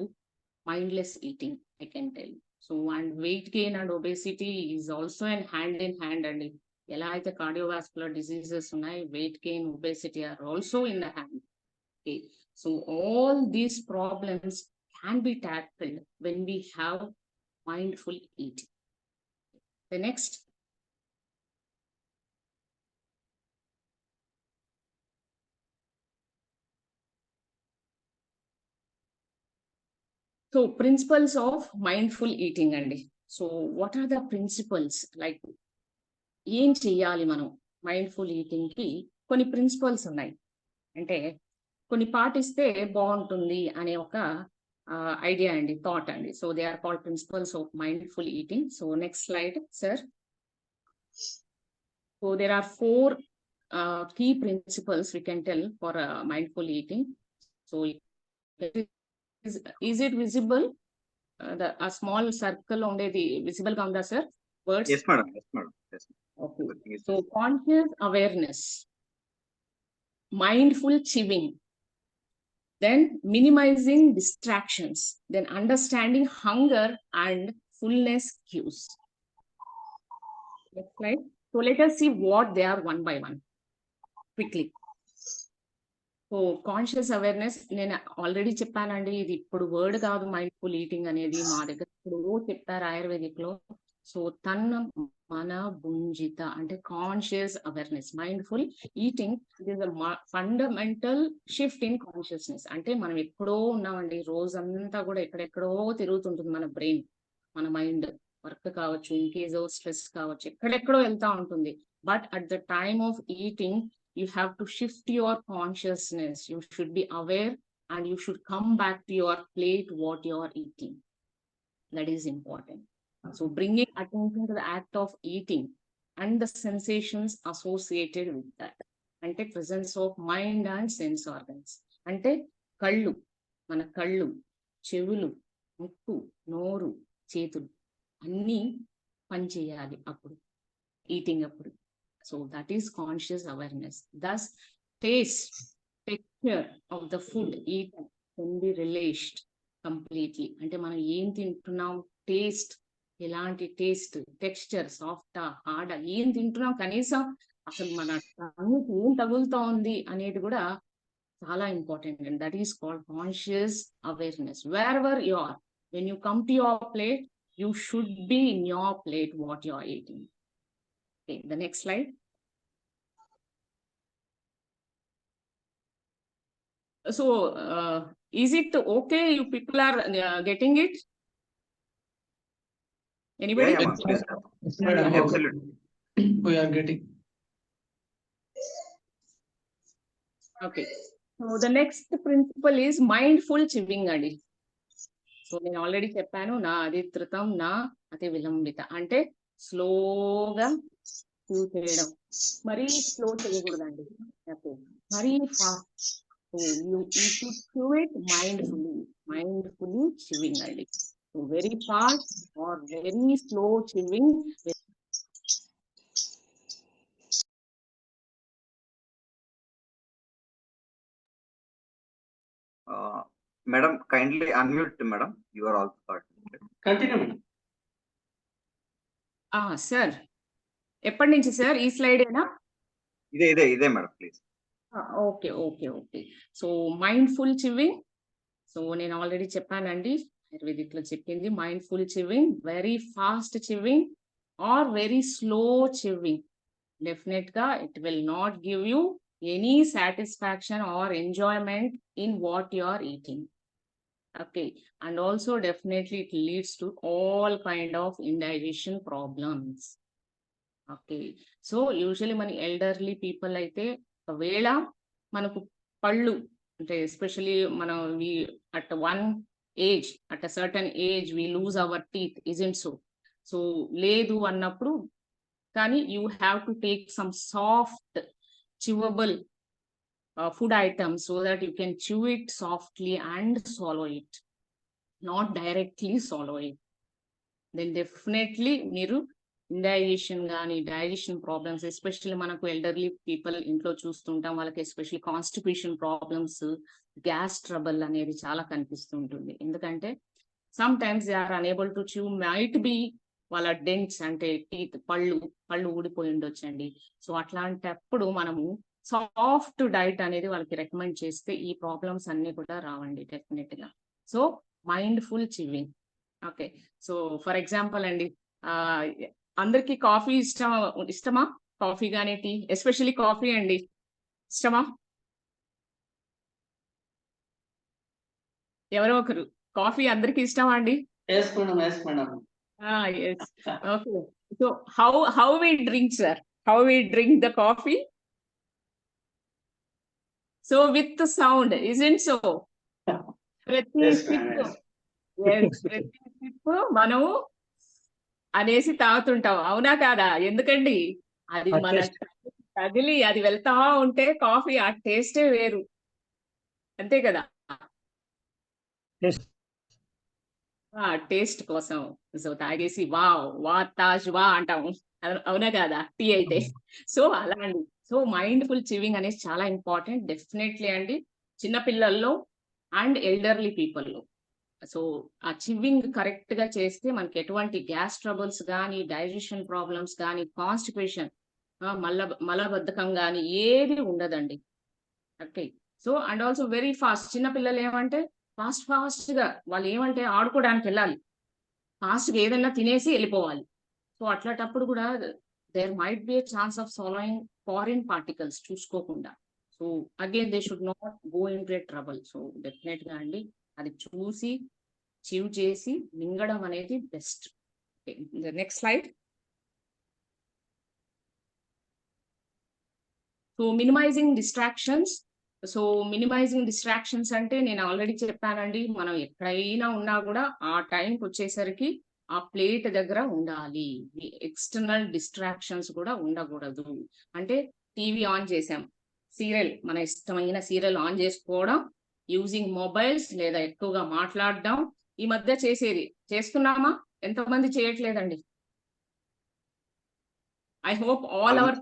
mindless eating, I can tell. So and weight gain and obesity is also and hand in hand అండి. ఎలా అయితే కార్డియోవాస్కులర్ డిసీజెస్ ఉన్నాయి, weight gain, obesity are also in the hand. Okay, so all these problems can be tackled when we have mindful eating. The next, so principles of mindful eating andi. So what are the principles? Like ఏం చెయ్యాలి మనం mindful eating కి? కొన్ని principles ఉన్నాయి, అంటే కొన్ని పాటిస్తే బాగుంటుంది అనే ఒక idea అండి, thought అండి. So they are called principles of mindful eating. So next slide, sir. So there are 4 key principles we can tell for mindful eating. So is it visible? A small circle ఉండేది visible గా ఉందా sir? Words? Yes madam, yes madam, yes. Okay, so conscious awareness, mindful chewing, then minimizing distractions, then understanding hunger and fullness cues. Next slide. So let us see what they are one by one quickly. So conscious awareness, నేను already చెప్పానండి, ఇది ఇప్పుడు word కాదు mindful eating అనేది, మా దగ్గర ఇప్పుడు చెప్పారు ఆయుర్వేదిక్ లో. సో తన్న మన భుంజిత అంటే conscious awareness. Mindful eating it is a fundamental shift in consciousness. అంటే మనం ఎక్కడో ఉన్నామండి, రోజంతా కూడా ఎక్కడెక్కడో తిరుగుతుంటుంది మన బ్రెయిన్, మన మైండ్. వర్క్ కావచ్చు, ఇంకేదో స్ట్రెస్ కావచ్చు, ఎక్కడెక్కడో వెళ్తా ఉంటుంది. But at the time of eating, you have to shift your consciousness. You should be aware and you should come back to your plate, what you are eating. That is important. So bringing attention to the act of eating and the sensations associated with that. అంటే presence of mind and sense organs. అంటే కళ్ళు, మన కళ్ళు, చెవులు, ముక్కు, నోరు, చేతులు అన్నీ పనిచేయాలి అప్పుడు ఈటింగ్ అప్పుడు. So that is conscious awareness. Thus taste, texture of the food eaten can be relished completely. అంటే మనం ఏం తింటున్నాం, టేస్ట్, ఎలాంటి టేస్ట్, టెక్స్చర్, సాఫ్టా, హార్డా, ఏం తింటున్నాం, కనీసం అసలు మన టంగుకి ఏం తగులుతా ఉంది అనేది కూడా చాలా important. And that is called conscious awareness. Wherever you are, when you come to your plate, you should be in your plate what you are eating. Okay, the next slide. So is it okay, you people are getting it? Anybody? Yeah, ma'am. Yes, madam. Absolutely. We are getting. Okay, so the next principle is mindful chewing adi. So నేను already చెప్పాను, నా అధికృతం నా అతి విలంబిత. అంటే స్లోగా chew చేయడం, మరీ slow చేయకూడదండి, మరీ fast. You should chew it mindfully chewing అండి. So very fast or very slow chewing. Madam, kindly unmute, madam. You are also participating. Continue madam. Sir ఎప్పటి నుంచి సార్ ఈ స్లైడ్ ఏనా? ఇదే madam, please. Okay. So mindful chewing. So నేను already చెప్పానండి, ఆయుర్వేదిక్ లో చెప్పింది mindful chewing, very fast chewing or very slow chewing. Definite గా it will not give you any satisfaction or enjoyment in what you are eating. Okay, and also definitely it leads to all kind of indigestion problems. Okay, so usually మన elderly people అయితే ఒకవేళ మనకు పళ్ళు అంటే especially మనం at one age, at a certain age we lose our teeth, isn't so? So లేదు అన్నప్పుడు కానీ you have to take some soft chewable food items so that you can chew it softly and swallow it, not directly swallow it. Then definitely మీరు indigestion కానీ digestion problems, especially మనకు elderly people ఇంట్లో చూస్తుంటాం, వాళ్ళకి especially constipation problems, gas trouble అనేది చాలా కనిపిస్తుంటుంది. ఎందుకంటే sometimes they are unable to chew, might be వాళ్ళ డెంట్స్ అంటే టీత్, పళ్ళు ఊడిపోయి ఉండొచ్చండి. సో అట్లాంటప్పుడు మనము సాఫ్ట్ డైట్ అనేది వాళ్ళకి రికమెండ్ చేస్తే ఈ ప్రాబ్లమ్స్ అన్ని కూడా రావండి డెఫినెట్ గా. So mindful chewing. Okay, so for example అండి, అందరికి కాఫీ ఇష్టమా? కాఫీ కానీ టీ, ఎస్పెషల్లీ కాఫీ అండి, ఇష్టమా? ఎవరో ఒకరు, కాఫీ అందరికి ఇష్టమా అండి? Yes madam. Yes. Okay, so how we drink, sir? How we drink the coffee? So with the sound, isn't so? ప్రతి సిప్ మనము అనేసి తాగుతుంటాం, అవునా కాదా? ఎందుకండి అది మన తగిలి అది వెళ్తా ఉంటే కాఫీ ఆ టేస్టే వేరు, అంతే కదా? టేస్ట్ కోసం సో తాగేసి వా తాజ్ వా అంటాము, అవునా కాదా? టీ అయితే. సో అలా అండి. సో మైండ్ఫుల్ చివింగ్ అనేది చాలా ఇంపార్టెంట్ డెఫినెట్లీ అండి, చిన్నపిల్లల్లో అండ్ ఎల్డర్లీ పీపుల్లో. సో ఆ చివింగ్ కరెక్ట్ గా చేస్తే మనకి ఎటువంటి గ్యాస్ ట్రబుల్స్ కానీ, డైజెషన్ ప్రాబ్లమ్స్ కానీ, కాన్స్టిపేషన్, మలబద్ధకం కానీ ఏది ఉండదండి. Okay, so and also very fast. చిన్నపిల్లలు ఏమంటే ఫాస్ట్ గా వాళ్ళు ఏమంటే ఆడుకోవడానికి వెళ్ళాలి, ఫాస్ట్ గా ఏదైనా తినేసి వెళ్ళిపోవాలి. సో అట్లాంటప్పుడు కూడా there might be a chance of swallowing foreign particles చూసుకోకుండా. So again they should not go in to trouble. So definite గా అండి అది చూసి చీవ్ చేసి మింగడం అనేది best. Next slide. So minimising distractions. So minimising distractions అంటే నేను ఆల్రెడీ చెప్పానండి, మనం ఎక్కడైనా ఉన్నా కూడా ఆ టైంకి వచ్చేసరికి ఆ ప్లేట్ దగ్గర ఉండాలి. ఎక్స్టర్నల్ డిస్ట్రాక్షన్స్ కూడా ఉండకూడదు. అంటే టీవీ ఆన్ చేసాం, సీరియల్, మన ఇష్టమైన సీరియల్ ఆన్ చేసుకోవడం, యూజింగ్ మొబైల్స్ లేదా ఎక్కువగా మాట్లాడడం ఈ మధ్య చేస్తున్నామా? ఎంతమంది చేయట్లేదండి? I hope all our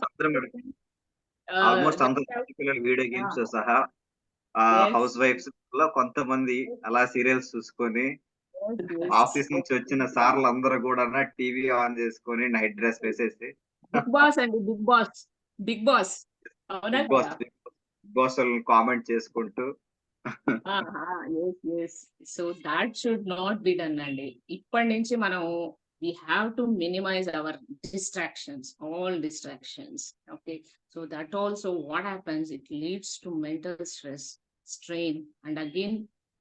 almost అందరూ పిల్లలు వీడియో గేమ్స్ సహా హౌస్ వైఫ్స్ లో కొంతమంది అలా సీరియల్స్ చూసుకొని ఆఫీస్ నుంచి వచ్చిన సార్లు అందరూ కూడా టీవీ ఆన్ చేసుకొని నైట్ డ్రెస్ వేసేసి బిగ్ బాస్ అండి, బిగ్ బాస్, బిగ్ బాస్ అవునా బిగ్ బాస్ కదా? బిగ్ బాస్ కామెంట్ చేసుకుంటూ so that should not be done అండి. ఇప్పటి నుంచి మనం we have to minimize our distractions, all distractions. Okay, so that also what happens, it leads to mental stress, strain, and again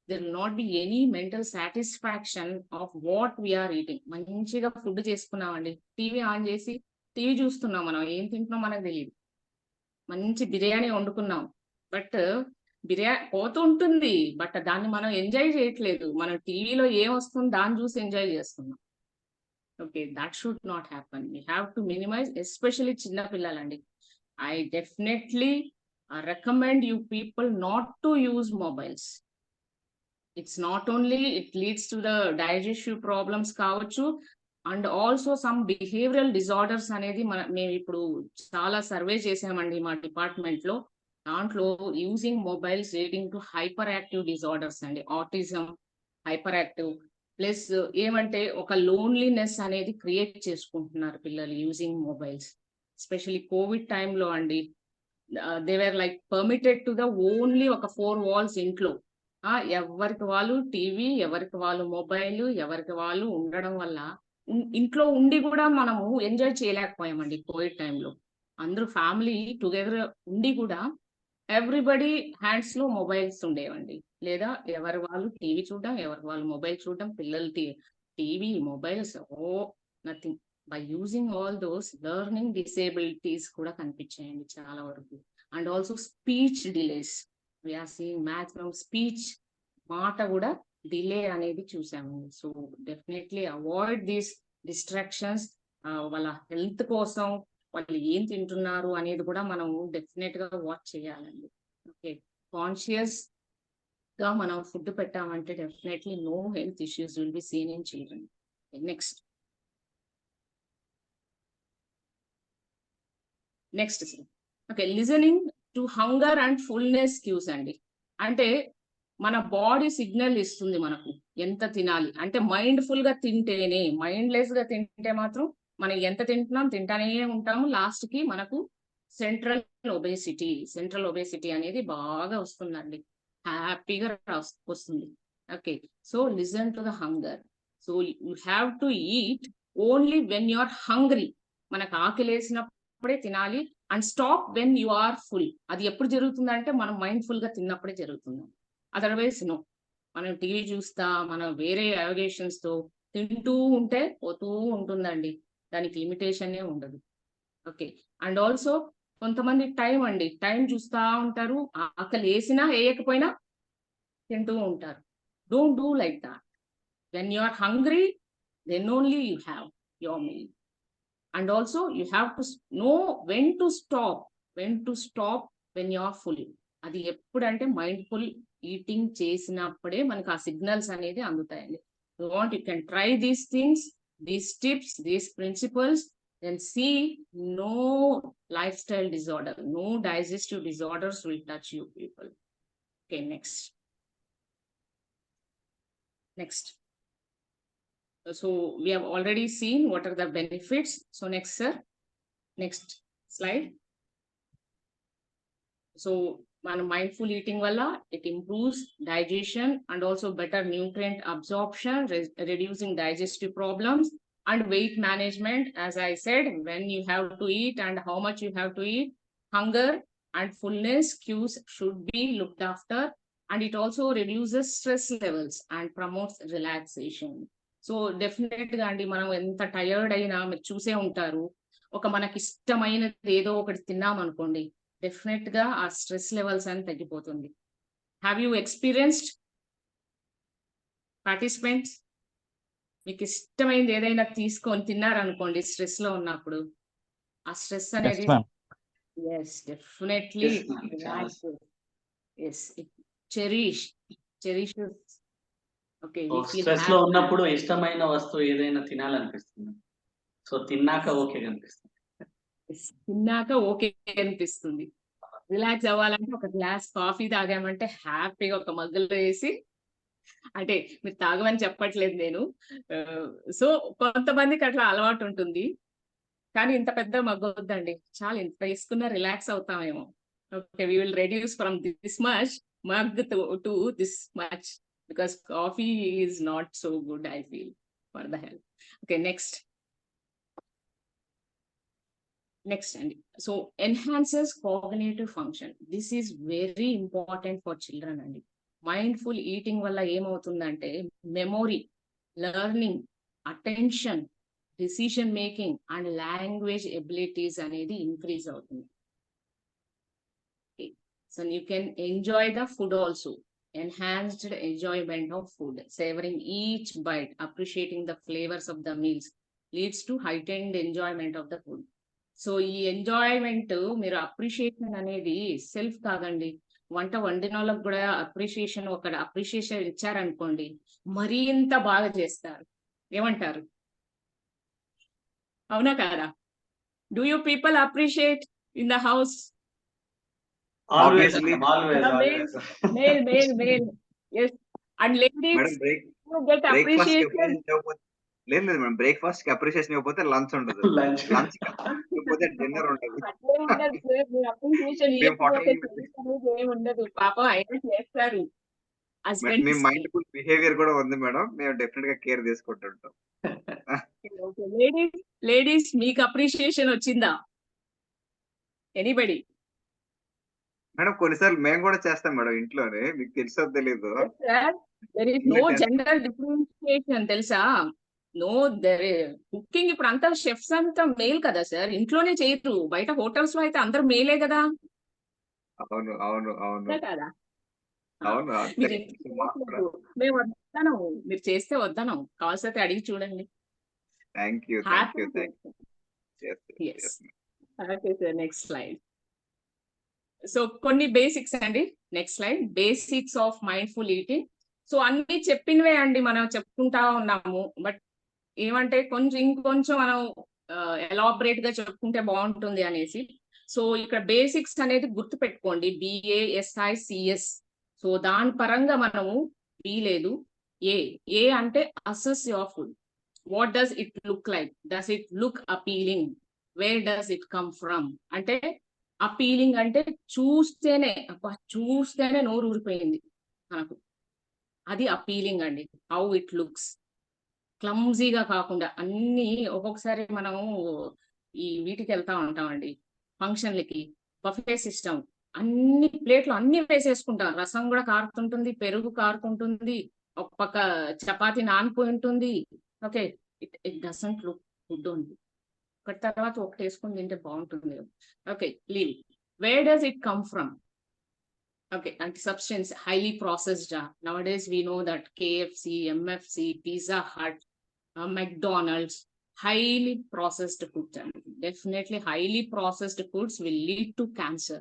there will not be any mental satisfaction of what we are eating. మంచిగా food చేసుకున్నామండి, TV on చేసి TV చూస్తున్నాం, మనం ఏం తింటున్నాం మనకు తెలియదు. మంచి బిర్యానీ వండుకున్నాం, బట్ బిర్యానీ పోతూ ఉంటుంది, బట్ దాన్ని మనం ఎంజాయ్ చేయట్లేదు. మనం టీవీలో ఏం వస్తుంది దాన్ని చూసి ఎంజాయ్ చేస్తున్నాం. Okay, that should not happen. We have to minimize, especially chinna pillalandi. I definitely recommend you people not to use mobiles. It's not only it leads to the digestive problems కావచ్చు, and also some behavioral disorders అనేది మేము ఇప్పుడు చాలా survey చేసామండి మా department లో. దాంట్లో using mobiles leading to hyper active disorders అండి, ఆటిజం, హైపర్ యాక్టివ్, ప్లస్ ఏమంటే ఒక లోన్లీనెస్ అనేది క్రియేట్ చేసుకుంటున్నారు పిల్లలు యూజింగ్ మొబైల్స్. ఎస్పెషల్లీ కోవిడ్ టైంలో అండి, they were like permitted to the only ఒక 4 walls ఇంట్లో. ఎవరికి వాళ్ళు టీవీ, ఎవరికి వాళ్ళు మొబైల్, ఎవరికి వాళ్ళు ఉండడం వల్ల ఇంట్లో ఉండి కూడా మనము ఎంజాయ్ చేయలేకపోయామండి కోవిడ్ టైంలో. అందరూ ఫ్యామిలీ టుగెదర్ ఉండి కూడా ఎవ్రీబడి హ్యాండ్స్ లో మొబైల్స్ ఉండేవండి, లేదా ఎవరి వాళ్ళు టీవీ చూడడం, ఎవరి వాళ్ళు మొబైల్ చూడడం, పిల్లలు TV, mobiles, nothing. By using all those learning disabilities కూడా కనిపించాయండి చాలా వరకు. And also speech delays, we are seeing maximum speech, మాట కూడా డిలే అనేది చూసాము. So definitely avoid these distractions. వాళ్ళ హెల్త్ కోసం వాళ్ళు ఏం తింటున్నారు అనేది కూడా మనం డెఫినెట్ గా వాచ్ చేయాలండి. ఓకే, కాన్షియస్ గా మనం ఫుడ్ పెట్టామంటే definitely no health issues will be seen in children. Next sir. Okay, listening to hunger and fullness cues అండి. అంటే మన బాడీ సిగ్నల్ ఇస్తుంది మనకు ఎంత తినాలి. అంటే మైండ్ఫుల్ గా తింటేనే, మైండ్లెస్ గా తింటే మాత్రం మనం ఎంత తింటానే ఉంటాము, లాస్ట్ కి మనకు సెంట్రల్ ఒబేసిటీ అనేది బాగా వస్తుందండి, హ్యాపీగా వస్తుంది. Okay, so listen to the hunger. So you have to eat only when you are hungry. మనకు ఆకలి వేసినప్పుడే తినాలి. And stop when you are full. అది ఎప్పుడు జరుగుతుందంటే మనం మైండ్ఫుల్ గా తిన్నప్పుడే జరుగుతుంది. Otherwise no. మనం టీవీ చూస్తా, మనం వేరే అవగేషన్స్ తో తింటూ ఉంటే పోతూ ఉంటుందండి, దానికి లిమిటేషనే ఉండదు. ఓకే, అండ్ ఆల్సో కొంతమంది టైం చూస్తా ఉంటారు, ఆకలి వేసినా వేయకపోయినా తింటూ ఉంటారు. Don't do like that. When you are hungry, then only you have your meal. And also you have to know when to stop when you are full. అది ఎప్పుడంటే మైండ్ఫుల్ ఈటింగ్ చేసినప్పుడే మనకు ఆ సిగ్నల్స్ అనేది అందుతాయండి. You can try these things, these tips, these principles, then see no lifestyle disorder, no digestive disorders will touch you people. Okay, next. So we have already seen what are the benefits. So next, sir, next slide. So మన mindful eating వల్ల it improves digestion and also better nutrient absorption, reducing digestive problems and weight management. As I said, when you have to eat and how much you have to eat, hunger and fullness cues should be looked after, and it also reduces stress levels and promotes relaxation. So definitely గా అండి, మనం ఎంత tired అయినా మీరు చూసే ఉంటారు, ఒక మనకి ఇష్టమైనది ఏదో ఒకటి తిన్నాం అనుకోండి, డెఫినెట్ గా ఆ స్ట్రెస్ లెవెల్స్ అని తగ్గిపోతుంది. Have you experienced participants? మీకు ఇష్టమైంది ఏదైనా తీసుకొని తిన్నారనుకోండి స్ట్రెస్ లో ఉన్నప్పుడు, ఆ స్ట్రెస్ ఎస్ అనేది ma'am. yes definitely Yes, ma'am. relax. Yes, it cherishes. Okay, we feel stress లో happy. ఉన్నప్పుడు ఇష్టమైన వస్తువు ఏదైనా తినాలనిపిస్తుంది. సో తిన్నాక ఓకే కనిపిస్తుంది. Yes, తిన్నాక ఓకే అనిపిస్తుంది. రిలాక్స్ అవ్వాలంటే ఒక గ్లాస్ కాఫీ తాగామంటే హ్యాపీగా ఒక మగ్గులో వేసి, అంటే మీరు తాగమని చెప్పట్లేదు నేను. సో కొంతమందికి అట్లా అలవాటు ఉంటుంది, కానీ ఇంత పెద్ద మగ్గు వద్దండి, చాలు ఇంత వేసుకున్న రిలాక్స్ అవుతామేమో. Okay, we will reduce from this much mug to this much because coffee is not so good, I feel, for the health. Okay, next అండి. So enhances cognitive function. This is very important for children అండి. Mindful eating వల్ల ఏమవుతుందంటే memory, learning, attention, decision making and language abilities అనేది increase అవుతుంది. So you can enjoy the food also. Enhanced enjoyment of food, savoring each bite, appreciating the flavors of the meals leads to heightened enjoyment of the food. So ఈ enjoyment, మీరు appreciation అనేది self కాదండి, వంట వండిన వాళ్ళకి కూడా appreciation ఇచ్చారనుకోండి, మరింత బాగా చేస్తారు. ఏమంటారు? అవునా కాదా? Do you people appreciate in the house? Always Obviously. Male yes, and ladies madam you get breakfast appreciation. లేదు మేడం, బ్రేక్ఫాస్ట్ కి అప్రిషియేషన్ ఇవ్వకపోతే లంచ్ ఉండదు, లంచ్ లంచ్ ఇవ్వకపోతే డిన్నర్ ఉండదు. అట్లే ఉండదు sir, మీరు అప్రిషియేషన్ మేము ఇవ్వకపోతే హోటల్ ఏమి ఉండదు, పాపం అయినా చేస్తారు. మీ మైండ్ఫుల్ బిహేవియర్ కూడా ఉంది మేడం, మేము డెఫినెట్ గా కేర్ తీసుకుంటుంటాం. లేడీస్ మీకు అప్రిషియేషన్ వచ్చిందా? ఎనీబడి? మేడం కొన్నిసార్లు మేము కూడా చేస్తాం మేడం ఇంట్లోనే, మీకు తెలుసో తెలీదు. There is no gender differentiation తెలుసా? నో, కుకింగ్ ఇప్పుడు అంతా షెఫ్స్ అంతా మేల్ కదా సార్, ఇంట్లోనే చేయరు, బయట హోటల్స్ లో అయితే అందరు మేలే కదా. అవును అవును అవును కదా? అవును మీరు అంతే. మేము వద్దను, మీరు చేస్తే వద్దను, కావాల్సి అడిగి చూడండి. Thank you happy. Yes. Okay sir, next slide. So కొన్ని బేసిక్స్ అండి. Next slide, basics of mindful eating. So అన్ని చెప్పినవే అండి, మనం చెప్పుకుంటా ఉన్నాము, బట్ ఏమంటే ఇంకొంచెం మనం ఎలాబరేట్ గా చెప్పుకుంటే బాగుంటుంది అనేసి. సో ఇక్కడ బేసిక్స్ అనేది గుర్తు పెట్టుకోండి, BASICS. సో దాని పరంగా మనము బి లేదు, ఏ అంటే assess your food. What does it look like? Does it look appealing? Where does it come from? అంటే అపీలింగ్ అంటే చూస్తేనే నోరు ఊరిపోయింది మనకు, అది అపీలింగ్ అండి. హౌ ఇట్ లుక్స్, క్లమ్జీగా కాకుండా. అన్ని ఒక్కొక్కసారి మనము ఈ వీటికి వెళ్తా ఉంటామండి, ఫంక్షన్లకి, బఫే సిస్టమ్, అన్ని ప్లేట్లు అన్ని వేసేసుకుంటాం, రసం కూడా కారుతుంటుంది, పెరుగు కారుతుంటుంది, ఒక పక్క చపాతి నానిపోయి ఉంటుంది. Okay, it doesn't look good ఉంది. ఒకటి తర్వాత ఒకటి వేసుకొని తింటే బాగుంటుంది. Okay, leave. Where does it come from? Okay, and substance highly processed. Nowadays we know that KFC, MFC, Pizza Hut, McDonald's, highly processed foods. Definitely highly processed foods will lead to cancer.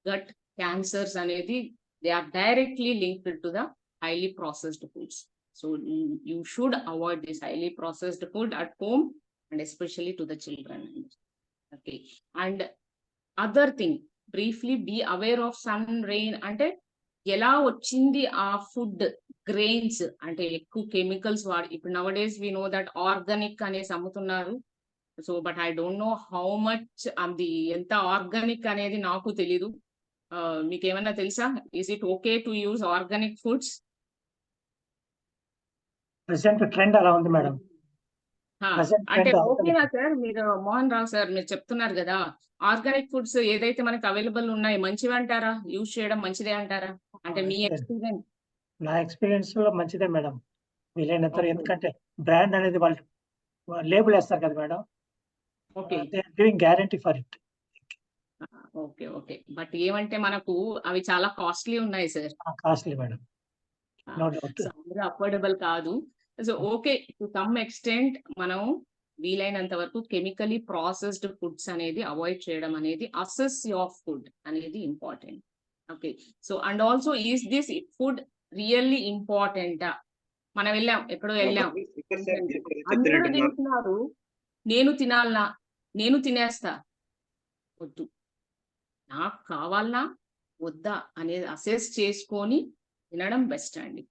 Gut cancers anedi, they are directly linked to the highly processed foods. So you should avoid this highly processed food at home, and especially to the children. Okay, and other thing, briefly be aware of sun rain. అంటే ఎలా వచ్చింది ఆ food, grains అంటే ఎక్కువ chemicals వాడి, ఇప్పుడు nowadays we know that organic అనేసి అమ్ముతున్నారు. So but I don't know how much అది ఎంత ఆర్గానిక్ అనేది నాకు తెలీదు. మీకు ఏమన్నా తెలుసా? Is it okay to use organic foods? Present trend అలా ఉంది మేడం. అంటే ఓకేనా సార్? మీరు మోహన్ రావు సార్ మీరు చెప్తున్నారు కదా, ఆర్గానిక్ ఫుడ్స్ ఏదైతే మనకి అవైలబుల్ ఉన్నాయి మంచివి అంటారా? యూజ్ చేయడం మంచిదే అంటారా? అంటే మీ ఎక్స్పీరియన్స్? నా ఎక్స్పీరియన్స్ లో మంచిదే మేడం, వీలైనంత. ఎందుకంటే బ్రాండ్ అనేది వాళ్ళు లేబుల్ వేస్తారు కదా madam, giving guarantee for it. Okay okay. But ఏమంటే మనకు అవి చాలా కాస్ట్లీ ఉన్నాయి sir. Costly madam. No doubt. So అందరూ అఫోర్డబుల్ కాదు. So okay, to some extent మనం వీలైనంత వరకు కెమికలీ ప్రాసెస్డ్ ఫుడ్స్ అనేది అవాయిడ్ చేయడం అనేది, అసెస్ యువర్ ఫుడ్ అనేది important. Okay. So and also is this food really ఇంపార్టెంటా? మనం వెళ్ళాం, ఎక్కడో వెళ్ళాం, అందరూ తింటున్నారు, నేను తినాలనా, నేను తినేస్తా, వద్దు, నాకు కావాలనా వద్దా అనేది అసెస్ చేసుకొని తినడం బెస్ట్ అండి.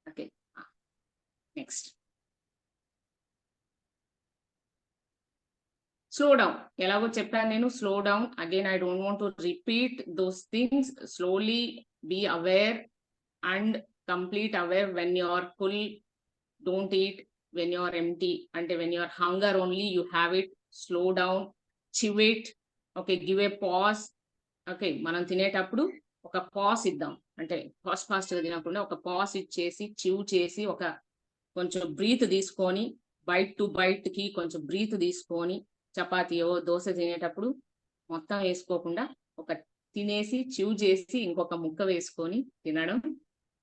ఓకే. Next, slow down. ఎలాగో చెప్పాను నేను, slow down. Again I don't want to repeat those things. Slowly be aware and complete aware. When you are full, don't eat. When you are empty, అంటే when you are hunger only, you have it. Slow down, chew it. Okay, give a pause. Okay, మనం తినేటప్పుడు ఒక pause ఇద్దాం, అంటే fast గా తినకుండా ఒక pause ఇచ్చేసి, చివ్ చేసి, ఒక కొంచెం బ్రీత్ తీసుకొని, బైట్ టు బైట్ కి కొంచెం బ్రీత్ తీసుకొని, చపాతీయో దోశ తినేటప్పుడు మొత్తం వేసుకోకుండా ఒక తినేసి చివ్ చేసి ఇంకొక ముక్క వేసుకొని తినడం,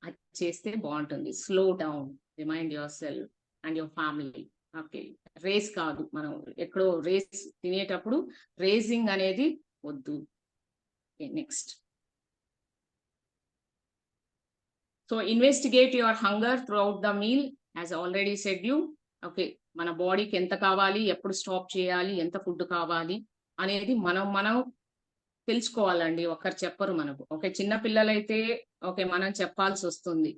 అది చేస్తే బాగుంటుంది. Slow down, remind yourself and your family. Okay, race కాదు, మనం ఎక్కడో రేస్ తినేటప్పుడు రేసింగ్ అనేది వద్దు. Next, so investigate your hunger throughout the meal, as already said you. Okay, మన బాడీకి ఎంత కావాలి, ఎప్పుడు స్టాప్ చేయాలి, ఎంత ఫుడ్ కావాలి అనేది మనం తెలుసుకోవాలండి. ఒకరు చెప్పరు మనకు. ఓకే, చిన్న పిల్లలైతే ఓకే మనం చెప్పాల్సి వస్తుంది,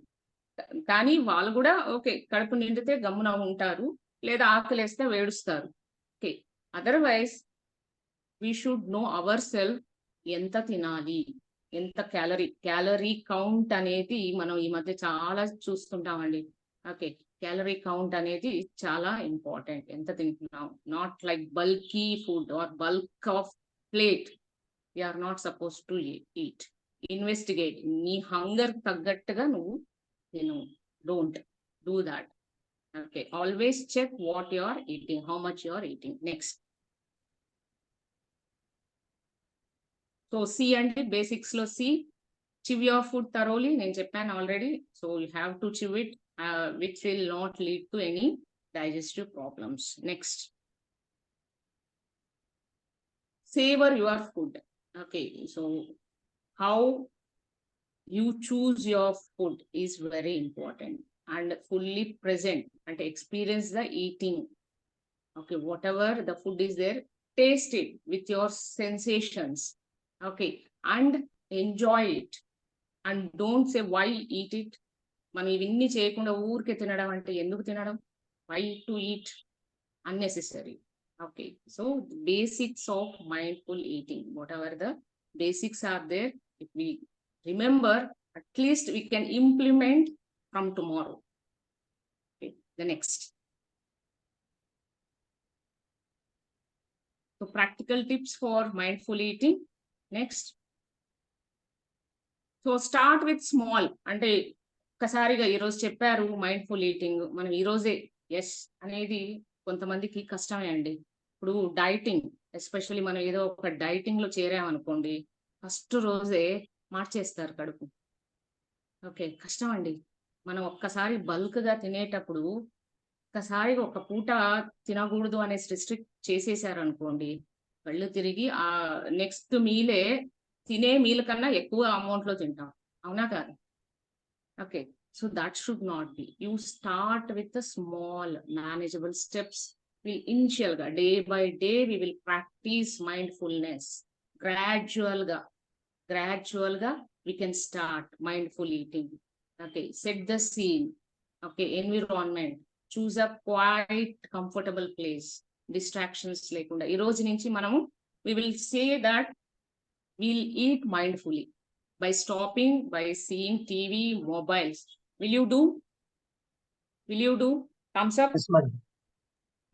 కానీ వాళ్ళు కూడా ఓకే కడుపు నిండితే గమ్మున ఉంటారు, లేదా ఆకలేస్తే వేడుస్తారు. Okay, otherwise we should know our self, ఎంత తినాలి, ఎంత క్యాలరీ కౌంట్ అనేది మనం ఈ మధ్య చాలా చూస్తుంటామండి. ఓకే, క్యాలరీ కౌంట్ అనేది చాలా ఇంపార్టెంట్. ఎంత తింటున్నాం, not like bulky food or bulk of plate we are not suppose to eat. Investigate, నీ హంగర్ తగ్గట్టుగా నువ్వు తిను. Don't do that. Okay, always check what you are eating, how much you are eating. Next, so C అంటే basics లో C, chew your food thoroughly. నేను చెప్పాను already. So you have to chew it, which will not lead to any digestive problems. Next, savor your food. Okay, so how you choose your food is very important, and fully present and experience the eating. Okay, whatever the food is there, taste it with your sensations. Okay, and enjoy it, and don't say why eat it. మనం ఇవన్నీ చేయకుండా ఊరికే తినడం అంటే ఎందుకు తినడం? Why to eat unnecessary? Okay, so the basics of mindful eating, whatever the basics are there, if we remember, at least we can implement from tomorrow. Okay, the next, so practical tips for mindful eating. Next, so start with small. అంటే ఒక్కసారిగా ఈరోజు చెప్పారు mindful eating, మనం ఈరోజే yes అనేది కొంతమందికి కష్టమే అండి. ఇప్పుడు డైటింగ్, ఎస్పెషల్లీ మనం ఏదో ఒక డైటింగ్ లో చేరామనుకోండి, ఫస్ట్ రోజే మార్చేస్తారు కడుపు. ఓకే, కష్టం అండి. మనం ఒక్కసారి బల్క్ గా తినేటప్పుడు ఒక్కసారిగా ఒక పూట తినకూడదు అనేసి రిస్ట్రిక్ట్ చేసేసారు అనుకోండి, కళ్ళు తిరిగి ఆ నెక్స్ట్ మీలే తినే మీల్ కన్నా ఎక్కువ అమౌంట్ లో తింటాం, అవునా కాదు? Okay, so that should not be. You start with small manageable steps. Initial గా day by day we will practise mindfulness. Gradual గా we can start mindful eating. Okay, set the scene. Okay, environment, choose a quiet comfortable place, distractions lekunda. Ee roju nunchi manamu we will say that we'll eat mindfully by stopping, by seeing TV, mobiles. Will you do? Thumbs up. Yes, madam.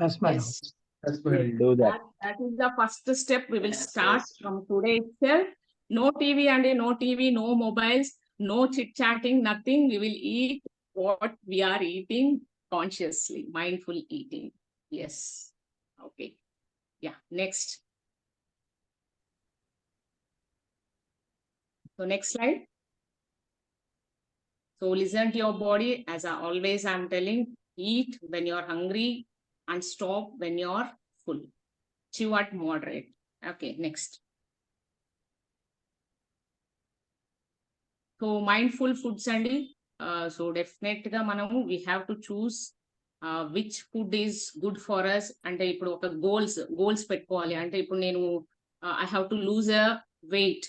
Yes, madam. Yes. That's very Do that. That is the first step. We will start from today itself. No TV and no TV, no mobiles, no chit chatting, nothing. We will eat what we are eating consciously, mindful eating. Yes. Okay. Yeah. Next. So next slide. So listen to your body. As I always am telling, eat when you're hungry and stop when you're full. Chew at moderate. Okay, next. So mindful foods అండి. So definitely గా మనము we have to choose which food is good for us. అంటే ఇప్పుడు ఒక goals పెట్టుకోవాలి. అంటే ఇప్పుడు నేను I have to lose a weight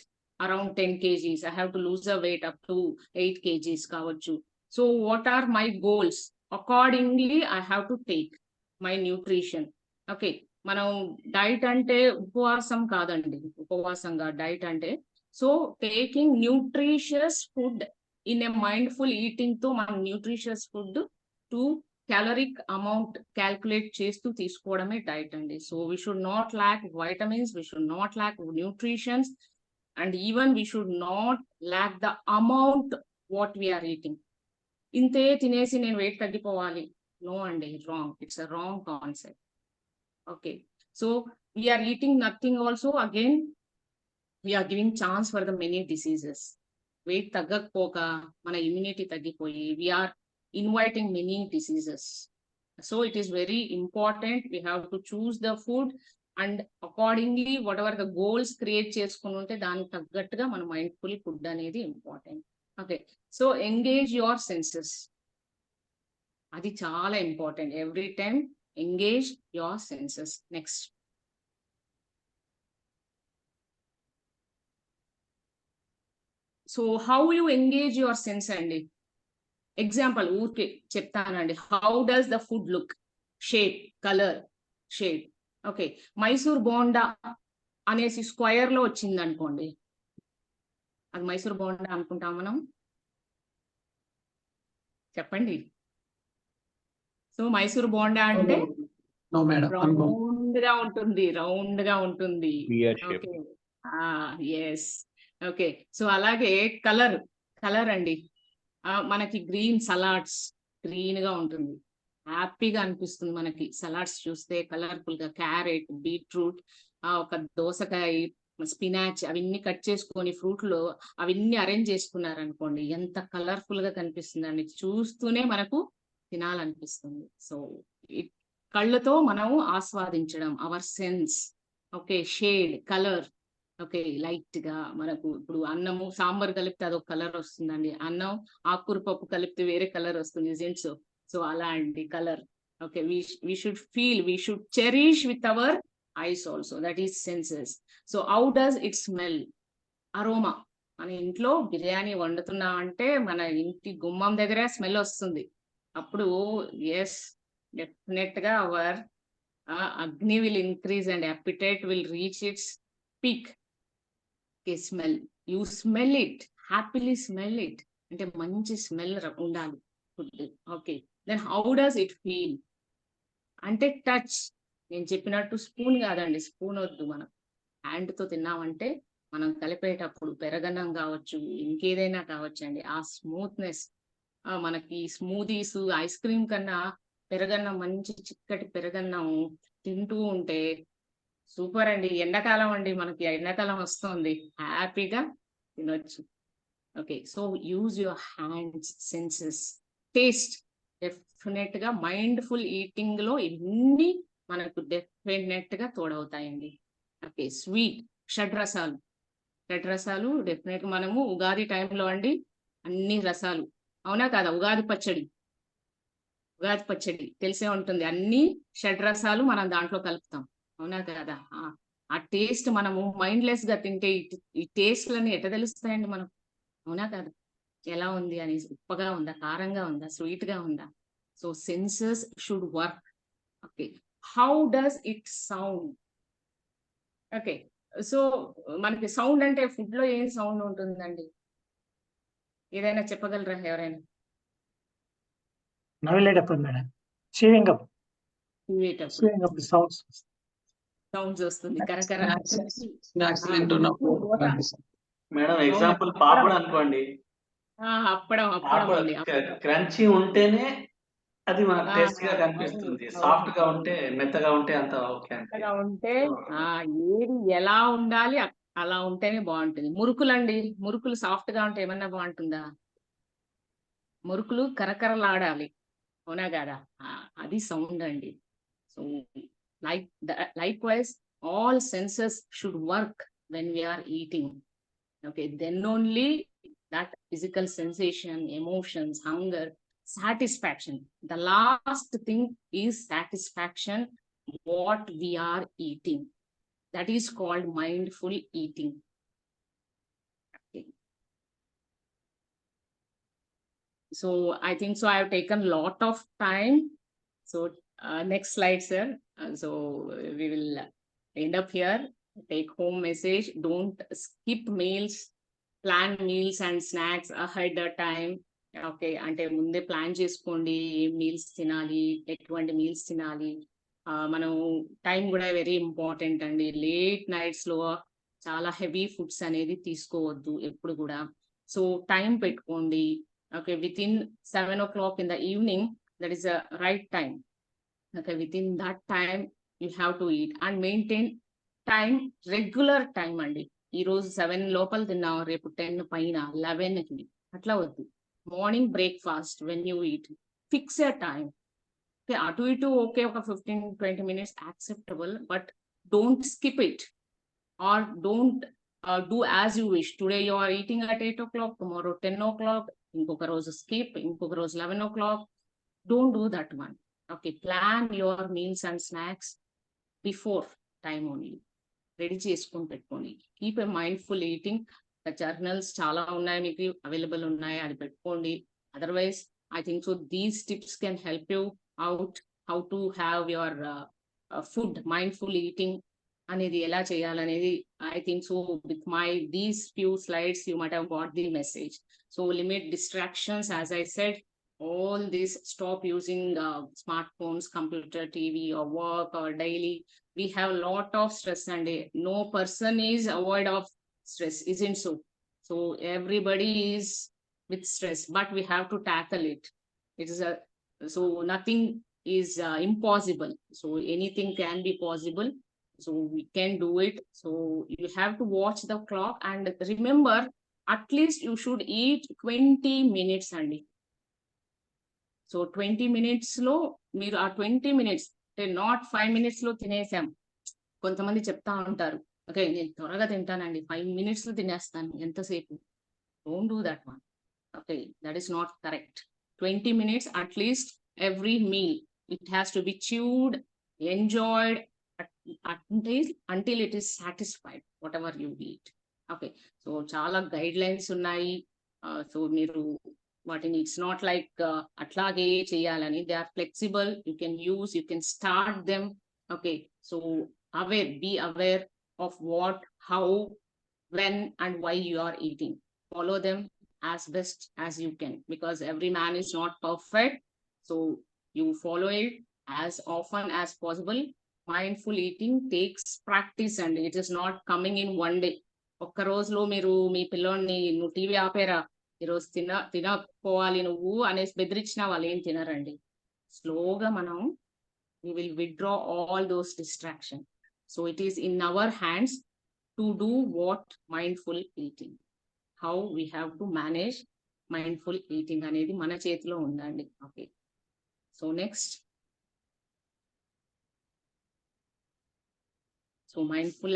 around 10 kgs. I have to lose a weight up to 8 kgs కావచ్చు. So what are my goals? Accordingly, I have to take my nutrition. Okay, మనం diet అంటే ఉపవాసం కాదండి. ఉపవాసంగా diet అంటే so taking nutritious food in a mindful eating తో మనం nutritious food to caloric amount calculate చేస్తూ తీసుకోవడమే డైట్ అండి. So we should not lack vitamins, we should not lack nutritions, and even we should not lack the amount what we are eating. ఇంతే తినేసి నేను weight తగ్గిపోవాలి, no అండి, wrong. It's a wrong concept. Okay, so we are eating nothing also, again we are giving chance for the many diseases. Weight taggakpoka, mana immunity taggipoyi, we are inviting many diseases. So it is very important, we have to choose the food and accordingly whatever the goals create చేసుకుంటే దానికి తగ్గట్టుగా మన mindful food అనేది important. Okay, so engage your senses, అది చాలా important. Every time engage your senses. Next. So how you engage your sense అండి. Example ఊరికే చెప్తానండి. How does the food look, shape, colour, shape. Okay, Mysore bonda అనేసి square లో వచ్చింది అనుకోండి, అది మైసూర్ బోండా అనుకుంటాం మనం, చెప్పండి. సో మైసూర్ బోండా అంటే రౌండ్ గా ఉంటుంది, రౌండ్ గా ఉంటుంది. Okay, yes. ఓకే, సో అలాగే కలర్ అండి, మనకి గ్రీన్ సలాడ్స్ గ్రీన్ గా ఉంటుంది, హ్యాపీగా అనిపిస్తుంది మనకి సలాడ్స్ చూస్తే. కలర్ఫుల్ గా క్యారెట్, బీట్రూట్, ఒక దోసకాయ, స్పినాచ్ అవన్నీ కట్ చేసుకొని ఫ్రూట్ లో అవన్నీ అరేంజ్ చేసుకున్నారనుకోండి, ఎంత కలర్ఫుల్ గా కనిపిస్తుంది అండి, చూస్తూనే మనకు తినాలనిపిస్తుంది. సో కళ్ళతో మనము ఆస్వాదించడం, our sense. Okay, shade, colour. Okay, light గా మనకు ఇప్పుడు అన్నము సాంబార్ కలిపితే అదొక కలర్ వస్తుందండి, అన్నం ఆకుకూర పప్పు కలిపితే వేరే కలర్ వస్తుంది. సో అలా అండి colour. Okay, we should feel, we should cherish with our eyes also, that is senses. So how does it smell? Aroma. మన ఇంట్లో బిర్యానీ వండుతున్నాం అంటే మన ఇంటి గుమ్మం దగ్గర స్మెల్ వస్తుంది. అప్పుడు ఎస్, డెఫినెట్ గా our agni will increase and appetite will reach its peak. Okay, smell, you smell it, happily smell it, అంటే మంచి స్మెల్ ఉండాలి food. Okay, then how does it feel అంటే టచ్. నేను చెప్పినట్టు స్పూన్ కాదండి, స్పూన్ వద్దు, మనం హ్యాండ్ తో తిన్నామంటే మనం కలిపేటప్పుడు పెరగన్నం కావచ్చు, ఇంకేదైనా కావచ్చు అండి, ఆ స్మూత్నెస్, మనకి స్మూదీస్, ఐస్ క్రీమ్ కన్నా పెరగన్నం, మంచి చిక్కటి పెరగన్నం తింటూ ఉంటే సూపర్ అండి. ఎండాకాలం అండి, మనకి ఎండాకాలం వస్తుంది, హ్యాపీగా తినొచ్చు. Okay, so use your hands, senses, taste. Definite గా మైండ్ఫుల్ ఈటింగ్ లో ఇవన్నీ మనకు డెఫినెట్ గా తోడవుతాయండి. ఓకే, స్వీట్, షడ్రసాలు డెఫినెట్ గా మనము ఉగాది టైంలో అండి అన్ని రసాలు, అవునా కాదా? ఉగాది పచ్చడి తెలిసే ఉంటుంది, అన్ని షడ్రసాలు మనం దాంట్లో కలుపుతాం, అవునా కదా? ఆ టేస్ట్ మనము మైండ్లెస్ గా తింటే ఈ టేస్ట్లన్నీ ఎట్లా తెలుస్తాయండి మనం, అవునా కదా? ఎలా ఉంది అని, ఉప్పగా ఉందా, కారంగా ఉందా, స్వీట్ గా ఉందా? So senses should work. Okay, how does it sound? Okay, so మనకి సౌండ్ అంటే ఫుడ్ లో ఏం సౌండ్ ఉంటుందండి, ఏదైనా చెప్పగలరా ఎవరైనా? నవ్వేటప్పుడు మేడం, చీవింగ్ అప్ సౌండ్స్ వస్తుంది, కరకర. స్నాక్స్ తింటున్నప్పుడు మేడం ఎగ్జాంపుల్ పాపడ్ అనుకోండి, అప్పడం అండి, క్రంచీ ఉంటేనే అది మనకు టేస్ట్ గా కనిపిస్తుంది, సాఫ్ట్ గా ఉంటే, మెత్తగా ఉంటే అంత ఓకే ఉంటే ఏది ఎలా ఉండాలి అలా ఉంటేనే బాగుంటుంది. మురుకులండి, మురుకులు సాఫ్ట్ గా ఉంటే ఏమన్నా బాగుంటుందా? మురుకులు కరకరలాడాలి, అవునా కదా? అది సౌండ్ అండి. So like wise all senses should work when we are eating. Okay, then only that physical sensation, emotions, hunger, satisfaction. The last thing is satisfaction, what we are eating. That is called mindful eating. Okay. So I think so I have taken lot of time. So next slide, sir. So we will end up here. Take home message: don't skip meals, plan meals and snacks ahead of time. Okay, అంటే ముందే plan చేసుకోండి ఏం meals తినాలి, ఎటువంటి meals తినాలి. మనం time కూడా very important అండి. లేట్ నైట్స్ లో చాలా హెవీ ఫుడ్స్ అనేది తీసుకోవద్దు ఎప్పుడు కూడా. సో టైం పెట్టుకోండి. Okay, with in 7 o'clock in the evening, that is a right time. Okay, within that time you have to eat and maintain time, regular time అండి. ఈ రోజు 7 లోపల తిన్నాం, రేపు 10 పైన 11కి అట్లా వద్దు. Morning breakfast when you eat, fix a time. Okay, అటు ఇటు ఓకే, ఒక 15-20 minutes acceptable, but don't skip it or don't do as you wish. Today you are eating at 8 o'clock, tomorrow 10 o'clock, ఇంకొక రోజు స్కిప్, ఇంకొక రోజు 11 o'clock. Don't do that one. Okay, plan your meals and snacks before time only. Ready చేసుకొని పెట్టుకోండి. Keep a mindful eating. Journals చాలా ఉన్నాయి మీకు available ఉన్నాయి, అది పెట్టుకోండి. Otherwise I think so these tips can help you out how to have your food. Mindful eating అనేది ఎలా చేయాలనేది I think so with my these few slides you might have got the message. So limit distractions, as I said, all this, stop using smartphones, computer, TV or work or daily. We have a lot of stress and no person is avoid of stress, isn't so? So everybody is with stress, but we have to tackle it. It is a, so nothing is impossible. So anything can be possible. So we can do it. So you have to watch the clock and remember, at least you should eat 20 minutes only. So 20 minutes లో మీరు ఆ 20 minutes అంటే not 5 minutes లో తినేసాం. కొంతమంది చెప్తా ఉంటారు, okay నేను త్వరగా తింటానండి, 5 minutes లో తినేస్తాను, ఎంతసేపు. Don't do that one. Okay, that is not correct. 20 minutes at least every meal. It has to be chewed, enjoyed until it is satisfied whatever you eat. Okay, so చాలా గైడ్ లైన్స్ ఉన్నాయి. So మీరు వాటిని, it's not like అట్లాగే చేయాలని, they are flexible, you can use, you can start them. Okay, so be aware of what, how, when and why you are eating. Follow them as best as you can, because every man is not perfect. So you follow it as often as possible. Mindful eating takes practice and it is not coming in one day. ఒక్క రోజులో మీరు మీ పిల్లోని, నువ్వు TV ఆపేరా, ఈరోజు తినకపోవాలి నువ్వు అనేసి బెదిరించిన వాళ్ళు ఏం తినరండి. స్లోగా మనం we will withdraw all those distractions. So it is in our hands to do what mindful eating. How we have to manage mindful eating అనేది మన చేతిలో ఉందండి. Okay, so next. So mindful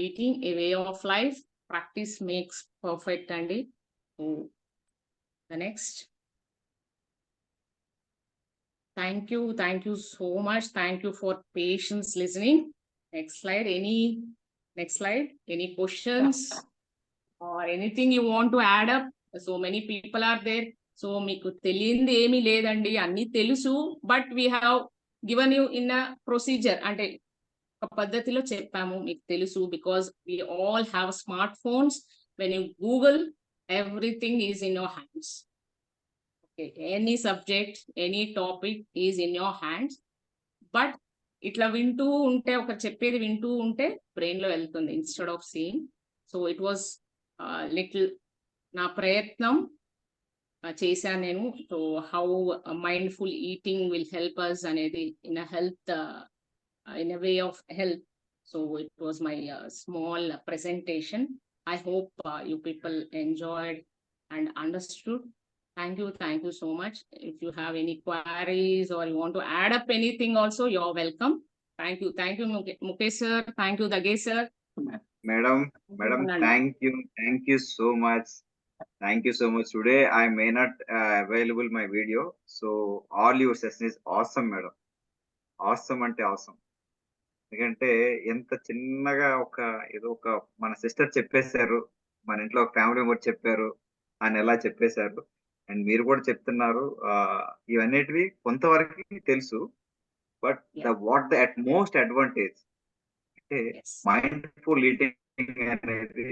eating, a way of life, practice makes perfect అండి. So the next. Thank you so much. Thank you for patience listening. Next slide. Next slide. Any questions or anything you want to add up? So many people are there. So మీకు తెలియంది ఏమీ లేదండి, అన్ని తెలుసు, but we have given you in a procedure, అంటే ఒక పద్ధతిలో చెప్పాము, మీకు తెలుసు, because we all have smartphones. When you Google, everything is in your hands. Okay, any subject, any topic is in your hands. But ఇట్లా వింటూ ఉంటే, ఒక చెప్పేది వింటూ ఉంటే బ్రెయిన్ లో వెళ్తుంది instead of seeing. So it was little, నా ప్రయత్నం చేశాను నేను. So how mindful eating will help us అనేది in a health, in a way of health. So it was my small presentation. I hope you people enjoyed and understood. Thank you so much. If you have any queries or you want to add up anything also, you're welcome. Thank you, Mukesh sir. Thank you, Dage sir. Madam, thank you so much. Thank you so much. Today I may not available my video, so all your session is awesome, madam. Awesome అంటే awesome. ఎందుకంటే ఎంత చిన్నగా ఏదో ఒక మన sister చెప్పేశారు, మన ఇంట్లో ఒక ఫ్యామిలీ మెంబర్ చెప్పారు అని ఎలా చెప్పేశారు, అండ్ మీరు కూడా చెప్తున్నారు. ఇవన్నిటివి కొంతవరకు తెలుసు, but what the at most advantage అంటే Yes. మైండ్ఫుల్ ఈటింగ్ అనేది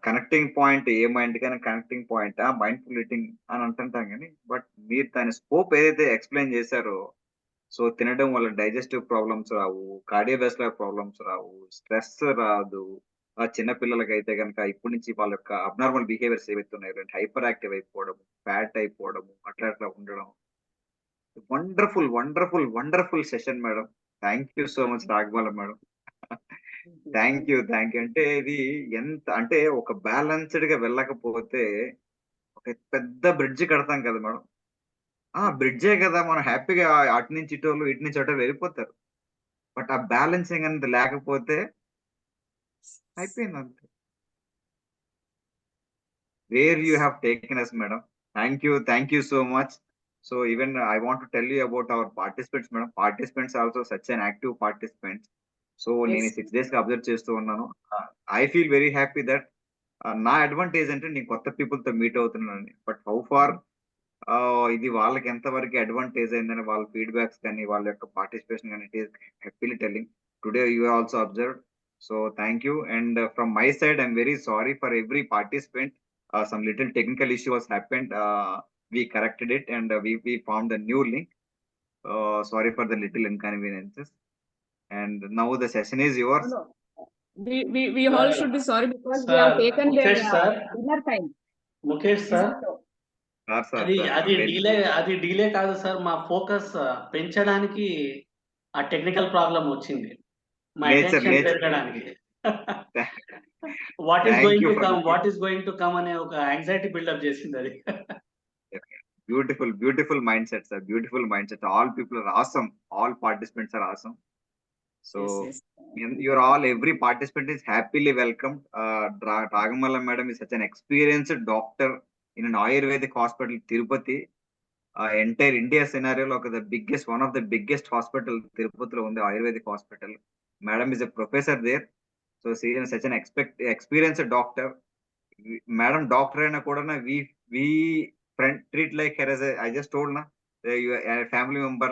కనెక్టింగ్ పాయింట్. ఏ మైండ్ కైనా కనెక్టింగ్ పాయింట్ మైండ్ఫుల్ ఈటింగ్ అని అంటుంటాం కానీ, బట్ మీరు దాని స్కోప్ ఏదైతే ఎక్స్ప్లెయిన్ చేశారో, సో తినడం వల్ల డైజెస్టివ్ ప్రాబ్లమ్స్ రావు, కార్డియోవాస్కులర్ ప్రాబ్లమ్స్ రావు, స్ట్రెస్ రాదు. ఆ చిన్న పిల్లలకి అయితే కనుక ఇప్పటి నుంచి వాళ్ళ యొక్క అబ్నార్మల్ బిహేవియర్స్ ఏవైతే ఉన్నాయో, హైపర్ యాక్టివ్ అయిపోవడం, ఫ్యాట్ అయిపోవడము, అట్లా ఉండడం. Wonderful wonderful wonderful session madam. Thank you so much రాఘవాల మేడం. థ్యాంక్ యూ అంటే ఇది ఎంత అంటే ఒక బ్యాలెన్స్డ్ గా వెళ్ళకపోతే ఒక పెద్ద బ్రిడ్జ్ కడతాం కదా మేడం. బ్రిడ్జే కదా, మనం హ్యాపీగా అటు నుంచి ఇటోళ్ళు ఇటు నుంచి అటో వెళ్ళిపోతారు. బట్ ఆ బ్యాలెన్సింగ్ అనేది లేకపోతే అయిపోయింది అంతే. Where you have taken us madam. Thank you so much. So even I want to tell you about our participants madam. Participants also such an active participants. So నేను Yes. 6 days కి observe చేస్తూ ఉన్నాను. I feel very happy that నా advantage అంటే నేను కొత్త people తో meet అవుతున్నాను. బట్ హౌ ఫార్ ఇది వాళ్ళకి ఎంతవరకు అడ్వాంటేజ్ అయిందని వాళ్ళ ఫీడ్బ్యాక్స్ కానీ వాళ్ళ యొక్క పార్టిసిపేషన్ కానీ it is happily telling. Today you also observed. So thank you. And from my side I'm very sorry for every participant. Some little technical issue was happened. We corrected it and we formed a new link. Sorry for the little inconveniences. And now the session is yours. No. We all Sir, should be sorry because we sir, have taken their Mukesh sir. dinner time. Mukesh Is sir, it so? అది delay కాదు sir, మా focus పెంచడానికి ఆ technical problem వచ్చింది, మా Nature. Attention పెరగడానికి. What is going to come అనే ఒక యాంగ్జైటీ బిల్డప్ చేసింది అది. Beautiful mindset, sir. Beautiful mindset. All people are awesome. All participants are awesome. So Yes. you're all, every participant is happily welcomed. Ragamala madam is such an experienced doctor in an Ayurvedic hospital, Tirupati. Entire India scenario, one of the biggest hospital, Tirupati lo undi Ayurvedic hospital. Madam is a professor there. So she is such an experienced doctor. Madam doctor aina kuda na we friend treat like her as I just told na, you are a family member.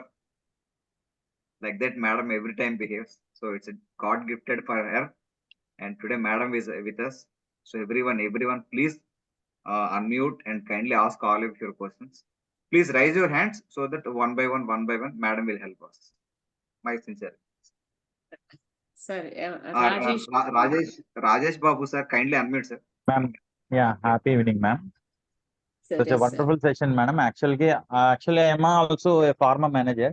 Like that madam every time behaves. So it's a God gifted for her. And today madam is with us. So everyone please unmute and kindly ask all of your questions. Please raise your hands so that one by one madam will help us. My sincere. Sir, Rajesh Babu sir, kindly unmute sir. Ma'am, yeah, happy evening, ma'am. Such a wonderful session, madam. Actually, I'm also a pharma manager,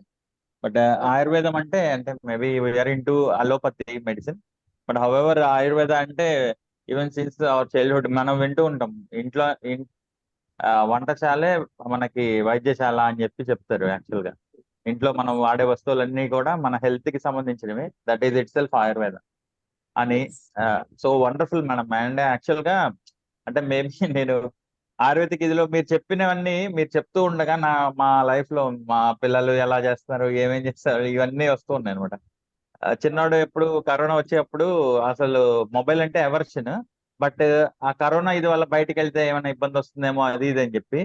but Ayurveda ante maybe we are into allopathy medicine. But however, Ayurveda ante even since our childhood మనం వింటూ ఉంటాం, ఇంట్లో వంటశాలే మనకి వైద్యశాల అని చెప్తారు. Actual గా ఇంట్లో మనం వాడే వస్తువులన్నీ కూడా మన హెల్త్ కి సంబంధించినవి. That is itself Ayurveda అని. So wonderful madam. And actual గా అంటే మేబీ నేను ఆయుర్వేదిక్ ఇదిలో మీరు చెప్పినవన్నీ మీరు చెప్తూ ఉండగా మా లైఫ్ లో మా పిల్లలు ఎలా చేస్తారు, ఏమేం చేస్తారు, ఇవన్నీ వస్తూ ఉన్నాయి అనమాట. చిన్నోడు ఎప్పుడు కరోనా వచ్చేటప్పుడు అసలు మొబైల్ అంటే ఎవర్షన్, బట్ ఆ కరోనా ఇది వల్ల బయటకు వెళ్తే ఏమైనా ఇబ్బంది వస్తుందేమో అది ఇది అని చెప్పి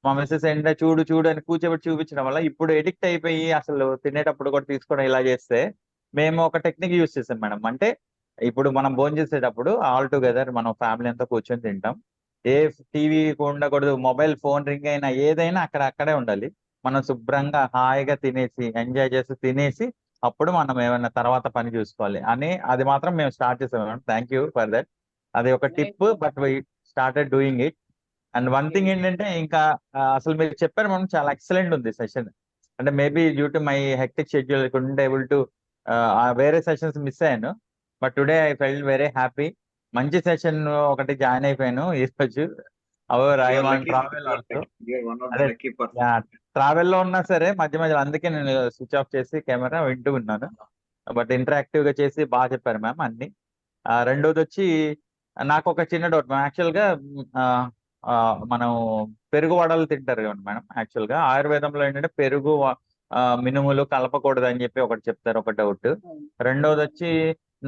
మా మిస్సెస్ ఏంటంటే చూడు అని కూర్చోబెట్టి చూపించడం వల్ల ఇప్పుడు ఎడిక్ట్ అయిపోయి అసలు తినేటప్పుడు కూడా తీసుకోవడం ఇలా చేస్తే మేము ఒక టెక్నిక్ యూజ్ చేసాం మేడం. అంటే ఇప్పుడు మనం భోజనం చేసేటప్పుడు ఆల్ టుగెదర్ మనం ఫ్యామిలీ అంతా కూర్చొని తింటాం. ఏ టీవీ ఉండకూడదు, మొబైల్ ఫోన్ రింగ్ అయినా ఏదైనా అక్కడే ఉండాలి. మనం శుభ్రంగా హాయిగా తినేసి ఎంజాయ్ చేసి తినేసి అప్పుడు మనం ఏమైనా తర్వాత పని చూసుకోవాలి అని అది మాత్రం మేము స్టార్ట్ చేసాం madam. Thank you for that. అది ఒక tip, but we started doing it. And one thing ఏంటంటే ఇంకా అసలు మీరు చెప్పారు మనం చాలా ఎక్సలెంట్ ఉంది సెషన్. అంటే maybe due to my hectic schedule couldn't able to వేరే సెషన్స్ మిస్ అయ్యాను. But today I felt very happy. మంచి సెషన్ ఒకటి జాయిన్ అయిపోయాను ఈ రోజు. Our I You are want lucky. Travel also. You are one of the అదే lucky person. Travel లో ఉన్నా సరే మధ్య మధ్యలో అందుకే నేను స్విచ్ ఆఫ్ చేసి కెమెరా వింటూ ఉన్నాను. బట్ ఇంటరాక్టివ్ గా చేసి బాగా చెప్పారు మ్యామ్ అన్ని. రెండోది వచ్చి నాకు ఒక చిన్న డౌట్ మ్యామ్. యాక్చువల్ గా మనం పెరుగు వడలు తింటారు కదా మేడం. యాక్చువల్ గా ఆయుర్వేదంలో ఏంటంటే పెరుగు మినుములు కలపకూడదు అని చెప్పి ఒకటి చెప్తారు, ఒక డౌట్. రెండోది వచ్చి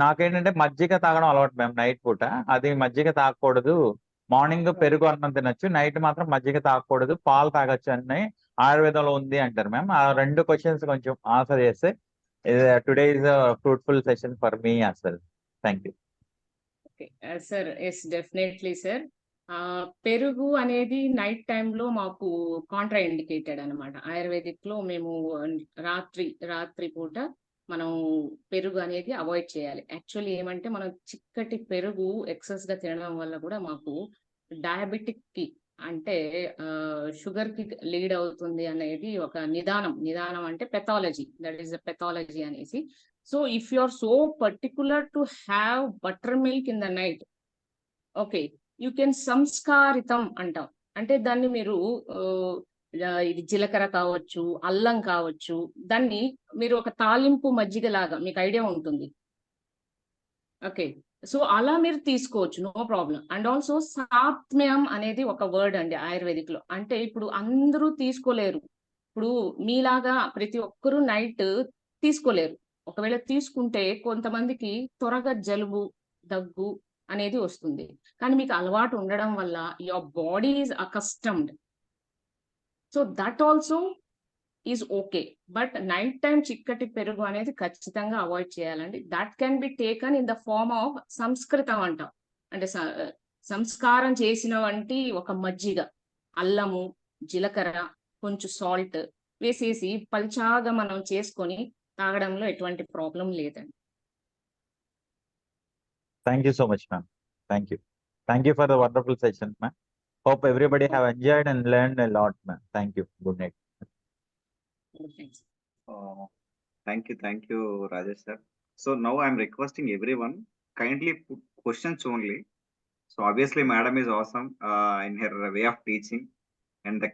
నాకేంటంటే మజ్జిగ తాగడం అలవాటు మ్యామ్ నైట్ పూట. అది మజ్జిగ తాగకూడదు, మార్నింగ్ పెరుగు అన్నం తినొచ్చు, నైట్ మాత్రం మజ్జిగ తాగకూడదు, పాలు తాగొచ్చు అని ఆయుర్వేదంలో ఉంది అంటారు మ్యామ్. ఆ రెండు క్వశ్చన్స్ కొంచెం ఆన్సర్ చేస్తే today is fruitful session for me as well. Thank you. Okay sir, yes definitely sir. పెరుగు అనేది నైట్ టైంలో మాకు కాంట్రా ఇండికేటెడ్ అనమాట. ఆయుర్వేదిక్ లో మేము రాత్రి పూట మనం పెరుగు అనేది అవాయిడ్ చేయాలి. యాక్చువల్లీ ఏమంటే మనం చిక్కటి పెరుగు ఎక్సెస్ గా తినడం వల్ల కూడా మాకు డయాబెటిక్ కి అంటే షుగర్ కి లీడ్ అవుతుంది అనేది ఒక నిదానం అంటే pathology, that is a pathology అనేసి. So if you are so particular to have buttermilk in the night, okay, you can సంస్కారితం అంటాం. అంటే దాన్ని మీరు ఇది జీలకర్ర కావచ్చు, అల్లం కావచ్చు, దాన్ని మీరు ఒక తాలింపు మజ్జిగ లాగా మీకు ఐడియా ఉంటుంది. ఓకే, సో అలా మీరు తీసుకోవచ్చు, నో ప్రాబ్లం. అండ్ ఆల్సో సాత్మ్యం అనేది ఒక వర్డ్ అండి ఆయుర్వేదిక్ లో. అంటే ఇప్పుడు అందరూ తీసుకోలేరు. ఇప్పుడు మీలాగా ప్రతి ఒక్కరూ నైట్ తీసుకోలేరు. ఒకవేళ తీసుకుంటే కొంతమందికి త్వరగా జలుబు, దగ్గు అనేది వస్తుంది. కానీ మీకు అలవాటు ఉండడం వల్ల your body is accustomed. So that also is okay. But night time చిక్కటి పెరుగు అనేది ఖచ్చితంగా అవాయిడ్ చేయాలండి. That can be taken in the form of సంస్కృతం అంటాం. అంటే సంస్కారం చేసిన వంటి ఒక మజ్జిగ, అల్లము, జీలకర్ర, కొంచెం సాల్ట్ వేసేసి పల్చాగా మనం చేసుకొని తాగడంలో ఎటువంటి ప్రాబ్లం లేదండి. Thank you so much, ma'am. Thank you. Thank you for the wonderful session, ma'am. Hope everybody have enjoyed and learned a lot, ma'am. Thank you. Good night. Thank you, Rajesh sir. So now I'm requesting everyone kindly put questions only. So obviously, madam is awesome in her way of teaching, and the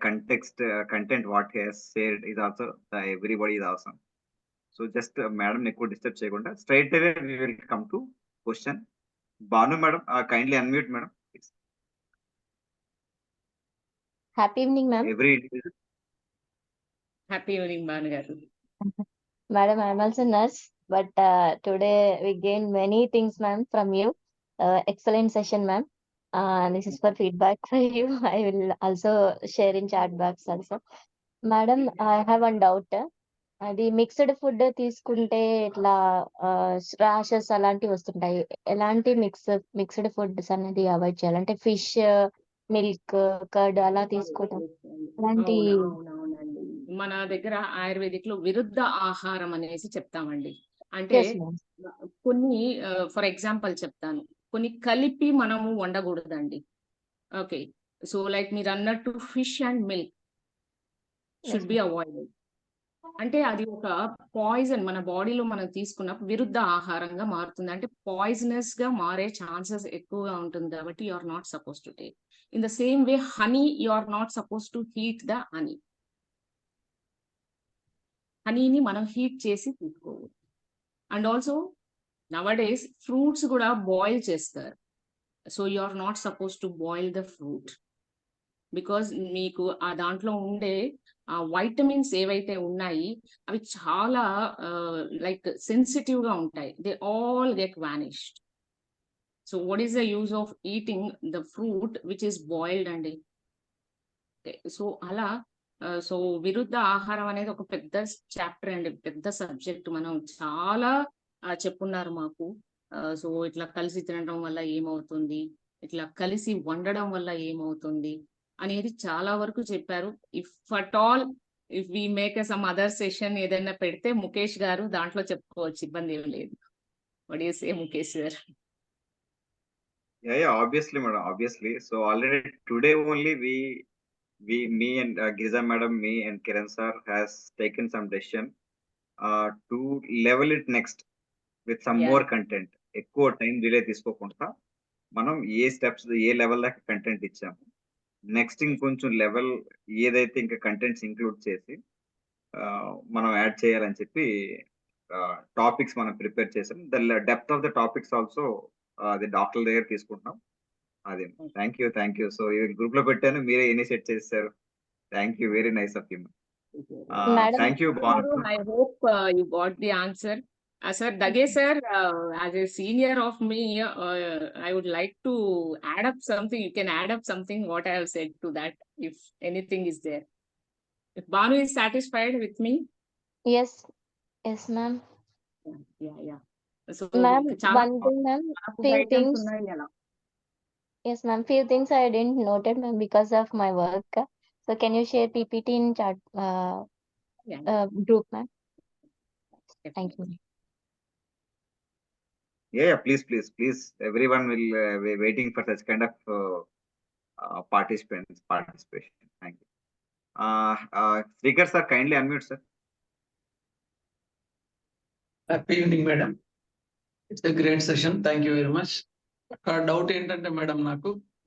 content what he has said is also everybody is awesome. So just madam ne ko disturb cheyakunda straight away we will come to question. Banu madam, kindly unmute madam. Please. Happy evening, ma'am. Every individual. Happy evening Bhanu గారు. Madam, I'm also nurse, but today we gained many things, ma'am, from you. Excellent session, ma'am. This is for feedback for you. I will also share in chat box also. Madam, I have one doubt. అది mixed food తీసుకుంటే ఇట్లా rashes అలాంటివి వస్తుంటాయి. ఎలాంటి mixed foods అనేది avoid చేయాలి? అంటే fish, milk, curd అలా తీసుకోవడం అలాంటి అవునండి. మన దగ్గర ఆయుర్వేదిక్ లో విరుద్ధ ఆహారం అనేసి చెప్తామండి. అంటే Yes, ma'am. కొన్ని ఫర్ ఎగ్జాంపుల్ చెప్తాను, కొన్ని కలిపి మనము వండకూడదండి. ఓకే, సో లైక్ మీరు అన్నట్టు fish and milk Yes, should be avoided. అంటే అది ఒక పాయిజన్ మన బాడీలో మనం తీసుకున్నప్పుడు విరుద్ధ ఆహారంగా మారుతుంది. అంటే పాయిజనస్ గా మారే ఛాన్సెస్ ఎక్కువగా ఉంటుంది. కాబట్టి you are not suppose to take. In the same way honey, you are not suppose to heat the honey. హనీని మనం హీట్ చేసి తీసుకోవచ్చు. అండ్ ఆల్సో నవడేస్ ఫ్రూట్స్ కూడా బాయిల్ చేస్తారు. So you are not suppose to boil the fruit, because మీకు ఆ దాంట్లో ఉండే వైటమిన్స్ ఏవైతే ఉన్నాయి అవి చాలా లైక్ సెన్సిటివ్ గా ఉంటాయి. They all get vanished. So what is the use of eating the fruit which is boiled అండి? సో అలా సో విరుద్ధ ఆహారం అనేది ఒక పెద్ద చాప్టర్ అండి, పెద్ద సబ్జెక్ట్. మనం చాలా చెప్పున్నారు మాకు. సో ఇట్లా కలిసి తినడం వల్ల ఏమవుతుంది, ఇట్లా కలిసి వండడం వల్ల ఏమవుతుంది అనేది చాలా వరకు చెప్పారు. If at all if we make some other session ఏదైనా పెడితే ముఖేష్ గారు దాంట్లో చెప్పుకోవచ్చు, ఇబ్బంది ఏం లేదు. What you say Mukesh sir? Yeah, obviously madam, obviously. So already today only me and Giza madam, me and Kiran sir has taken some decision. To level it next with some Yeah. More content. ఎక్కువ time delay తీసుకోకుండా మనం ఏ steps ఏ level దాకా content ఇచ్చాము, next ఇంకొంచెం level ఏదైతే ఇంకా contents include చేసి మనం యాడ్ చేయాలని చెప్పి టాపిక్స్ మనం ప్రిపేర్ చేసాం. The depth of the topics also అది డాక్టర్ దగ్గర తీసుకుంటాం. అది థ్యాంక్ యూ. సో ఈ గ్రూప్ లో పెట్టాను, మీరే ఇనిషియేట్ చేశారు. Thank you, very nice of you. Madam, thank you Bhanu. I hope you got the answer. Sir, Dage sir, as a senior of me, I would like to add up something. You can add up something what I have said to that, if anything is there. If Banu is satisfied with me, yes, ma'am. yeah. So, Ma'am, చాలా one thing, ma'am, మనకు few guidance things. ఉన్నాయి అలా. Yes, ma'am. Few things I didn't noted, ma'am, because of my work. So can you share PPT in chat Yeah, group, ma'am? Thank definitely. you. Yeah, please. Everyone will be waiting for such kind of participation. Thank you. Speaker sir, kindly unmute sir. Happy evening madam. It's a great session. Thank you very much. Doubt ఏంటంటే madam,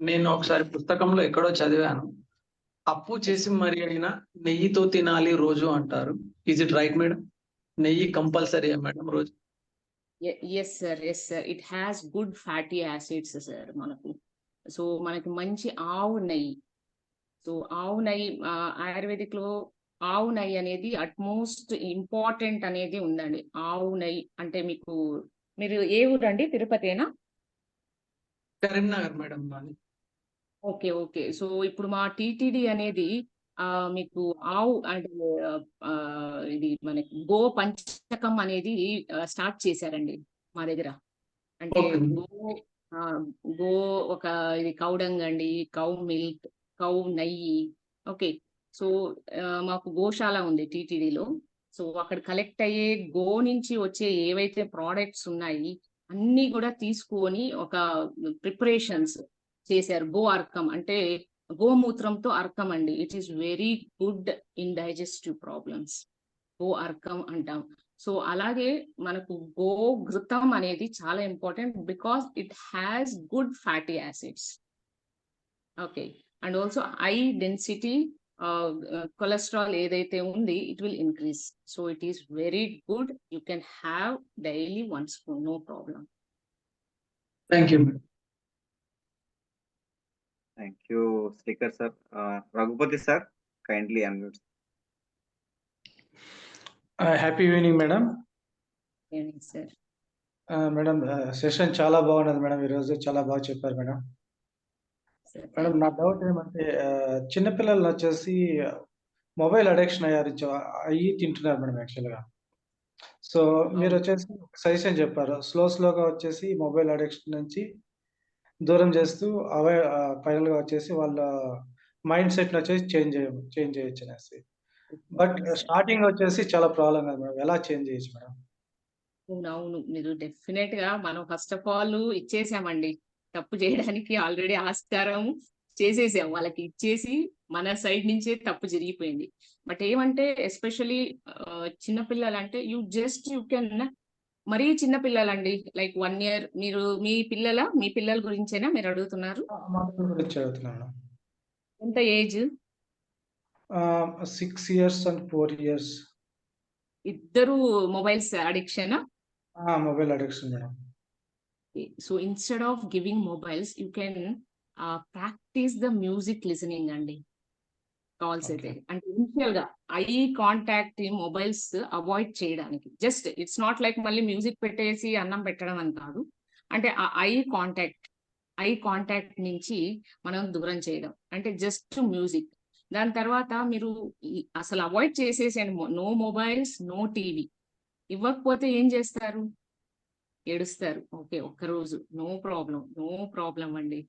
నేను ఒకసారి పుస్తకంలో ఎక్కడో చదివాను, అప్పు చేసి మరి అయినా నెయ్యితో తినాలి రోజు అంటారు. Is it right madam? నెయ్యి కంపల్సరీ మేడం రోజు? Yes sir. It has good fatty acids sir మనకు. సో మనకి మంచి ఆవు నెయ్యి. సో ఆవు నెయ్యి ఆయుర్వేదిక్ లో ఆవు నెయ్యి అనేది అట్మోస్ట్ ఇంపార్టెంట్ అనేది ఉందండి. ఆవు నెయ్యి అంటే మీరు ఏ ఊరండి? తిరుపతేనా? కరీంనగర్ మేడం నాది. ఓకే. సో ఇప్పుడు మా టీటీడీ అనేది మీకు ఆవు అంటే ఇది మనకి గో పంచకం అనేది స్టార్ట్ చేశారండి మా దగ్గర. అంటే Okay. గో ఒక ఇది కౌడంగ్ అండి, కౌ మిల్క్, కౌ నెయ్యి. ఓకే. సో మాకు గోశాల ఉంది టీటీడీలో. సో అక్కడ కలెక్ట్ అయ్యే గో నుంచి వచ్చే ఏవైతే ప్రోడక్ట్స్ ఉన్నాయి అన్ని కూడా తీసుకొని ఒక ప్రిపరేషన్స్ చేశారు. గో అర్కం అంటే గోమూత్రంతో అర్కం అండి. It is very good in digestive problems. గో అర్కం అంటాం. సో అలాగే మనకు గో ఘృతం అనేది చాలా important because it has good fatty acids. Okay. And also high density cholesterol ఏదైతే ఉంది it will increase. So it is very good. You can have daily 1 spoon, no problem. Thank you madam. Thank you, speaker sir. Raghupati sir, kindly unmute. Happy evening madam. Sir madam session చాలా బాగున్నది madam. ఈరోజు చాలా బాగా చెప్పారు madam. Madam నా doubt ఏమంటే చిన్నపిల్లలు వచ్చేసి మొబైల్ అడిక్షన్ అయ్యి తింటున్నారు మేడం యాక్చువల్గా. సో మీరు వచ్చేసి సజెషన్ చెప్పారు, స్లోగా వచ్చేసి మొబైల్ అడిక్షన్ నుంచి దూరం చేస్తూ ఫైనల్ గా వచ్చేసి వాళ్ళ మైండ్ సెట్ వచ్చేసి చేంజ్ చేయొచ్చు అనేసి. బట్ స్టార్టింగ్ వచ్చేసి చాలా ప్రాబ్లం కదా మేడం, ఎలా చేంజ్ చేయొచ్చు మేడం? అవును, మీరు డెఫినెట్ గా మనం ఫస్ట్ ఆఫ్ ఆల్ ఇచ్చేసామండి. తప్పు చేయడానికి ఆల్రెడీ ఆస్కారం చేసేసాం, వాళ్ళకి ఇచ్చేసి మన సైడ్ నుంచే తప్పు జరిగిపోయింది. బట్ ఏమంటే ఎస్పెషలీ చిన్నపిల్లలు అంటే యూ కెన్ మరీ చిన్న పిల్లలండి, లైక్ 1 year. మీరు మీ పిల్లల గురించేనా మీరు అడుగుతున్నారు? ఎంత ఏజ్? 6 years and 4 years. ఇద్దరు mobiles addiction? Mobile addiction madam. So instead of giving mobiles you can practice the music listening అండి కావాల్సిందే. అంటే ఇనిషియల్ గా ఐ కాంటాక్ట్ మొబైల్స్ అవాయిడ్ చేయడానికి. జస్ట్ ఇట్స్ నాట్ లైక్ మళ్ళీ మ్యూజిక్ పెట్టేసి అన్నం పెట్టడం అని కాదు. అంటే ఆ ఐ కాంటాక్ట్ నుంచి మనం దూరం చేయడం అంటే జస్ట్ మ్యూజిక్. దాని తర్వాత మీరు అసలు అవాయిడ్ చేసేసేయండి, నో మొబైల్స్, నో టీవీ. ఇవ్వకపోతే ఏం చేస్తారు? ఏడుస్తారు. ఓకే, ఒక్కరోజు నో ప్రాబ్లం అండి,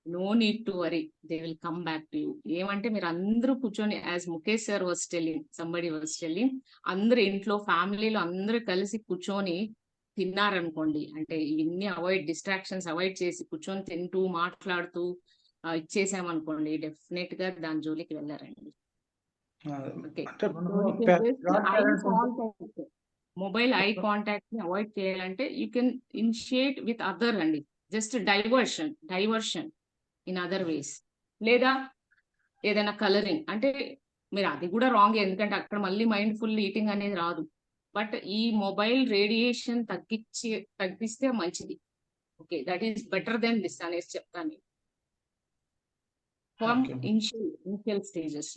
no need to worry, they will come back to you. ఏమంటే మీరు అందరూ కూర్చొని, as Mukesh sir was telling, somebody was telling, అందరు ఇంట్లో ఫ్యామిలీలో అందరూ కలిసి కూర్చొని తిన్నారనుకోండి, అంటే ఇవన్నీ డిస్ట్రాక్షన్స్ అవాయిడ్ చేసి కూర్చొని తింటూ మాట్లాడుతూ ఇచ్చేసామనుకోండి, డెఫినెట్ గా దాని జోలికి వెళ్ళారండి. ఓకే, మొబైల్ ఐ కాంటాక్ట్ ని అవాయిడ్ చేయాలంటే you can initiate with other అండి, just diversion in other ways, లేదా ఏదైనా కలరింగ్. అంటే మీరు అది కూడా రాంగ్, ఎందుకంటే అక్కడ మళ్ళీ మైండ్ ఫుల్ ఈటింగ్ అనేది రాదు. బట్ ఈ మొబైల్ రేడియేషన్ తగ్గిస్తే మంచిది. Okay, that is better then this అనేసి చెప్తాను. ఫ్రమ్ ఓకే ఇనిషియల్ స్టేజెస్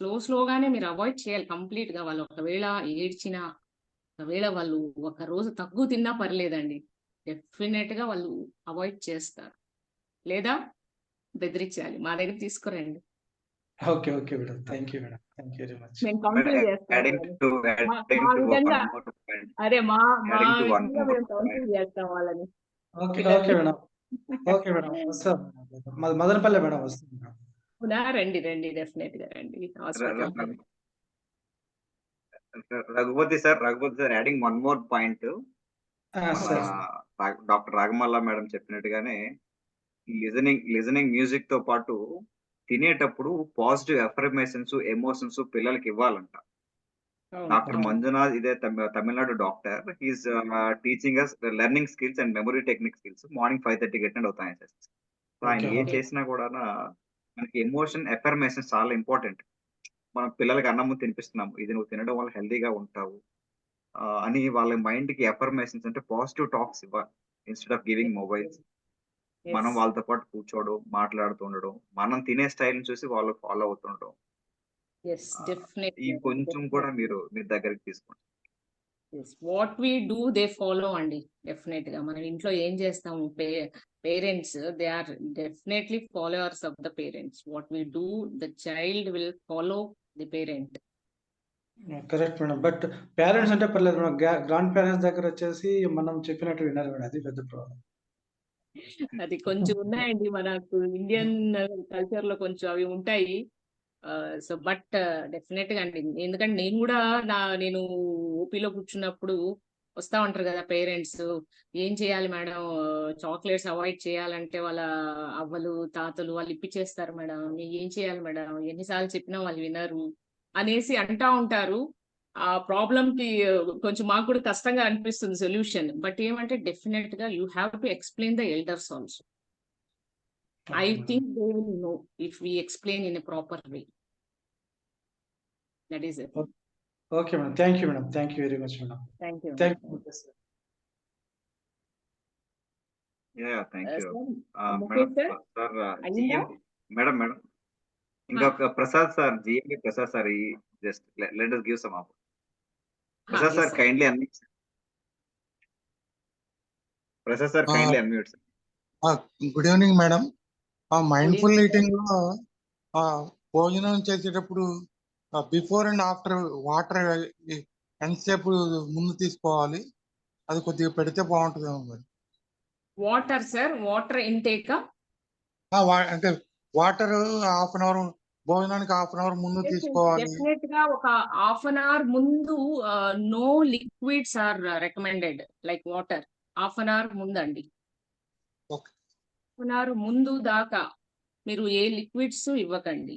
లో స్లోగానే మీరు అవాయిడ్ చేయాలి కంప్లీట్ గా. వాళ్ళు ఒకవేళ ఏడ్చినా, ఒకవేళ వాళ్ళు ఒక రోజు తగ్గు తిన్నా పర్లేదండి, డెఫినెట్ గా వాళ్ళు అవాయిడ్ చేస్తారు, లేదా బెదిరించాలి, మా దగ్గర తీసుకురండి, okay okay madam. Thank you madam. Thank you very much. నేను కౌన్సిల్ చేస్తాను. adding వాళ్ళని. to మా adding to విధంగా, one more point. అదే మా Adding to one విధంగా more మేము కౌన్సిల్ point. చేస్తాం వాళ్ళని. ఓకే ఓకే పిల్లల్ని మేడం. ఓకే మేడం, వస్తాం మేడం. మాది మదనపల్లె మేడం, వస్తాం మేడం. అవునా? రండి డెఫినెట్ గా రండి hospital. Raghupathi sir, adding one more point. Sir doctor Ragamalla madam చెప్పినట్టుగానే లిజనింగ్ మ్యూజిక్ తో పాటు తినేటప్పుడు పాజిటివ్ అఫర్మేషన్స్, ఎమోషన్స్ పిల్లలకి ఇవ్వాలంట. డాక్టర్ మంజునాథ్, ఇదే Tamil Nadu doctor, he's teaching us learning skills and memory technique skills. Morning 5:30 attend అవుతాయి సార్. సో ఆయన ఏ చేసినా కూడా మనకి ఎమోషన్ అఫర్మేషన్స్ చాలా ఇంపార్టెంట్. మనం పిల్లలకి అన్నము తినిపిస్తున్నాము, ఇది నువ్వు తినడం వల్ల హెల్దీగా ఉంటావు అని వాళ్ళ మైండ్ కి అఫర్మేషన్స్ అంటే పాజిటివ్ టాక్స్ ఇవ్వాలి, ఇన్స్టెడ్ ఆఫ్ గివింగ్ మొబైల్స్. మనం వాళ్ళతో పాటు కూర్చోవడం, మాట్లాడుతుండడం, మనం తినే స్టైల్ చూసి వాళ్ళు ఫాలో అవుతుండడం, ఈ కొంచెం కూడా మీరు దగ్గరికి తీసుకోండి. What we do they follow అండి. డెఫినెట్ గా మనం ఇంట్లో ఏం చేస్తాము, parents they are definitely followers of the parents. What we do the child will follow the parent. Correct madam. But parents అంటే పర్లేదు మేడం, గ్రాండ్ పేరెంట్స్ దగ్గర వచ్చేసి మనం చెప్పినట్టు వినాలి మేడం, అది పెద్ద ప్రాబ్లం. అది కొంచెం ఉన్నాయండి, మనకు ఇండియన్ కల్చర్ లో కొంచెం అవి ఉంటాయి. సో బట్ డెఫినెట్ గా అండి, ఎందుకంటే నేను కూడా నేను ఓపీలో కూర్చున్నప్పుడు వస్తా ఉంటారు కదా పేరెంట్స్, ఏం చేయాలి మేడం, చాక్లెట్స్ అవాయిడ్ చేయాలంటే వాళ్ళ అవ్వలు తాతలు వాళ్ళు ఇప్పించేస్తారు మేడం, ఏం చేయాలి మేడం, ఎన్నిసార్లు చెప్పినా వాళ్ళు వినరు అనేసి అంటా ఉంటారు. ఆ ప్రాబ్లం కి కొంచెం మాకు కూడా కష్టంగా అనిపిస్తుంది సొల్యూషన్. బట్ ఏమంటే డెఫినెట్ గా you have to explain the elders also. I think they will know if we explain in a proper way. That is it. Okay, madam. Thank you, madam. Thank you very much, madam. Thank you. Thank you. Yeah, thank you. Mukesh sir? Sir, Ayinda? Madam. Inga Prasad sir, GMB Prasad sir, just let us give some up. Prasad yes, sir, sir. kindly unmute. Prasad sir, kindly unmute. Good evening madam. Mindful evening, eating లో భోజనం చేసేటప్పుడు before and after water ఎంతసేపు ముందు తీసుకోవాలి, అది కొద్దిగా పెడితే బాగుంటుందేమో మేడం. Water sir, water intake. అంటే వాటర్ హాఫ్ అన్ అవర్, భోజనానికి హాఫ్ అన్ అవర్ ముందు తీసుకోవాలి. డెఫినెట్ గా ఒక హాఫ్ అన్ అవర్ ముందు no liquids are recommended like water. Half an hour ముందండి, హాఫ్ అన్ అవర్ ముందు దాకా మీరు ఏ లిక్విడ్స్ ఇవ్వకండి,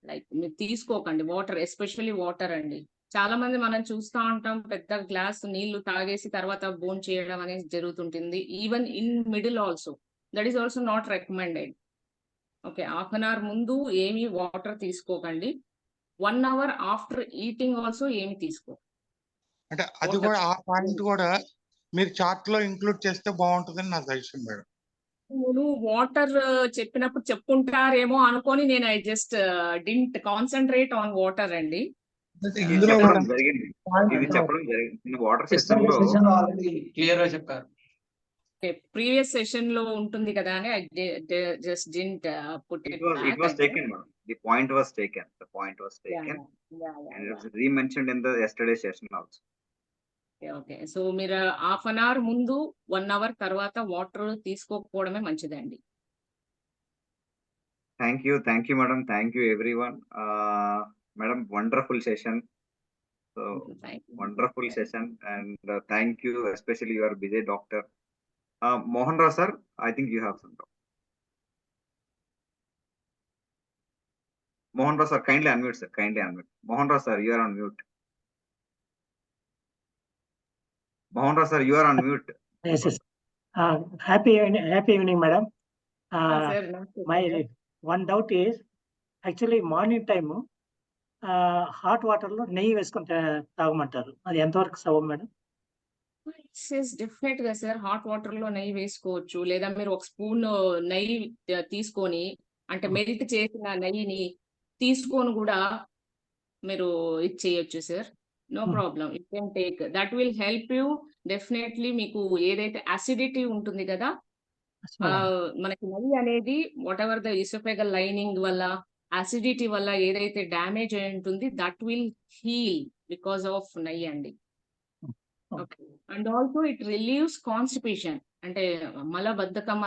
లైక్ మీరు తీసుకోకండి వాటర్, ఎస్పెషల్లీ వాటర్ అండి. చాలా మంది మనం చూస్తూ ఉంటాం, పెద్ద గ్లాస్ నీళ్లు తాగేసి తర్వాత బోన్ చేయడం అనేది జరుగుతుంటుంది. Even in middle also, that is also not recommended. Okay, half an hour ముందు ఏమి వాటర్ తీసుకోకండి. 1 hour ఆఫ్టర్ ఈటింగ్ ఆల్సో ఏమి తీసుకో. అంటే అది కూడా ఆ పాయింట్ కూడా మీరు చార్ట్ లో ఇంక్లూడ్ చేస్తే బాగుంటుందని నా సజెషన్ మేడం. నేను వాటర్ చెప్పినప్పుడు చెప్పుకుంటారేమో అనుకొని నేను I just didn't concentrate on water అండి. ఇందులో చెప్పడం జరిగింది, వాటర్ సెషన్ లో ఆల్రెడీ క్లియర్ గా చెప్పారు. ప్రీవియస్ సెషన్ లో ఉంటుంది కదా అని I just didn't put it back. It was taken, madam. The point was taken. And it was re-mentioned in the yesterday session also. Okay, so మీరు half an hour ముందు 1 hour తర్వాత water తీసుకోకపోవడమే మంచిదండి. Thank you, madam. Thank you, everyone. Madam, wonderful session. So wonderful session, and thank you, especially you are busy doctor. Mohan Rao sir, I think you have some talk. Mohan Rao sir, kindly unmute sir. Mohan Rao sir, you are on mute. Bhavin Rao sir, you are on mute. Yes, yes. Happy evening, madam. sir, My one doubt is actually morning time hot water లో నెయ్యి వేసుకొని తాగమంటారు. అది ఎంతవరకు సబబు madam? Definite గా sir hot water లో నెయ్యి వేసుకోవచ్చు, లేదా మీరు ఒక స్పూన్ నెయ్యి తీసుకొని అంటే మెల్ట్ చేసిన నెయ్యిని తీసుకొని కూడా మీరు ఇది చేయొచ్చు sir. No problem, it can take, that will help you definitely. మీకు ఏదైతే అసిడిటీ ఉంటుంది కదా, మనకి నెయ్యి అనేది whatever the oesophageal lining వల్ల అసిడిటీ వల్ల ఏదైతే డ్యామేజ్ అయి ఉంటుంది, that will heal because of నెయ్యి అండి. Okay, and also it relieves constipation, అంటే మలబద్ధకం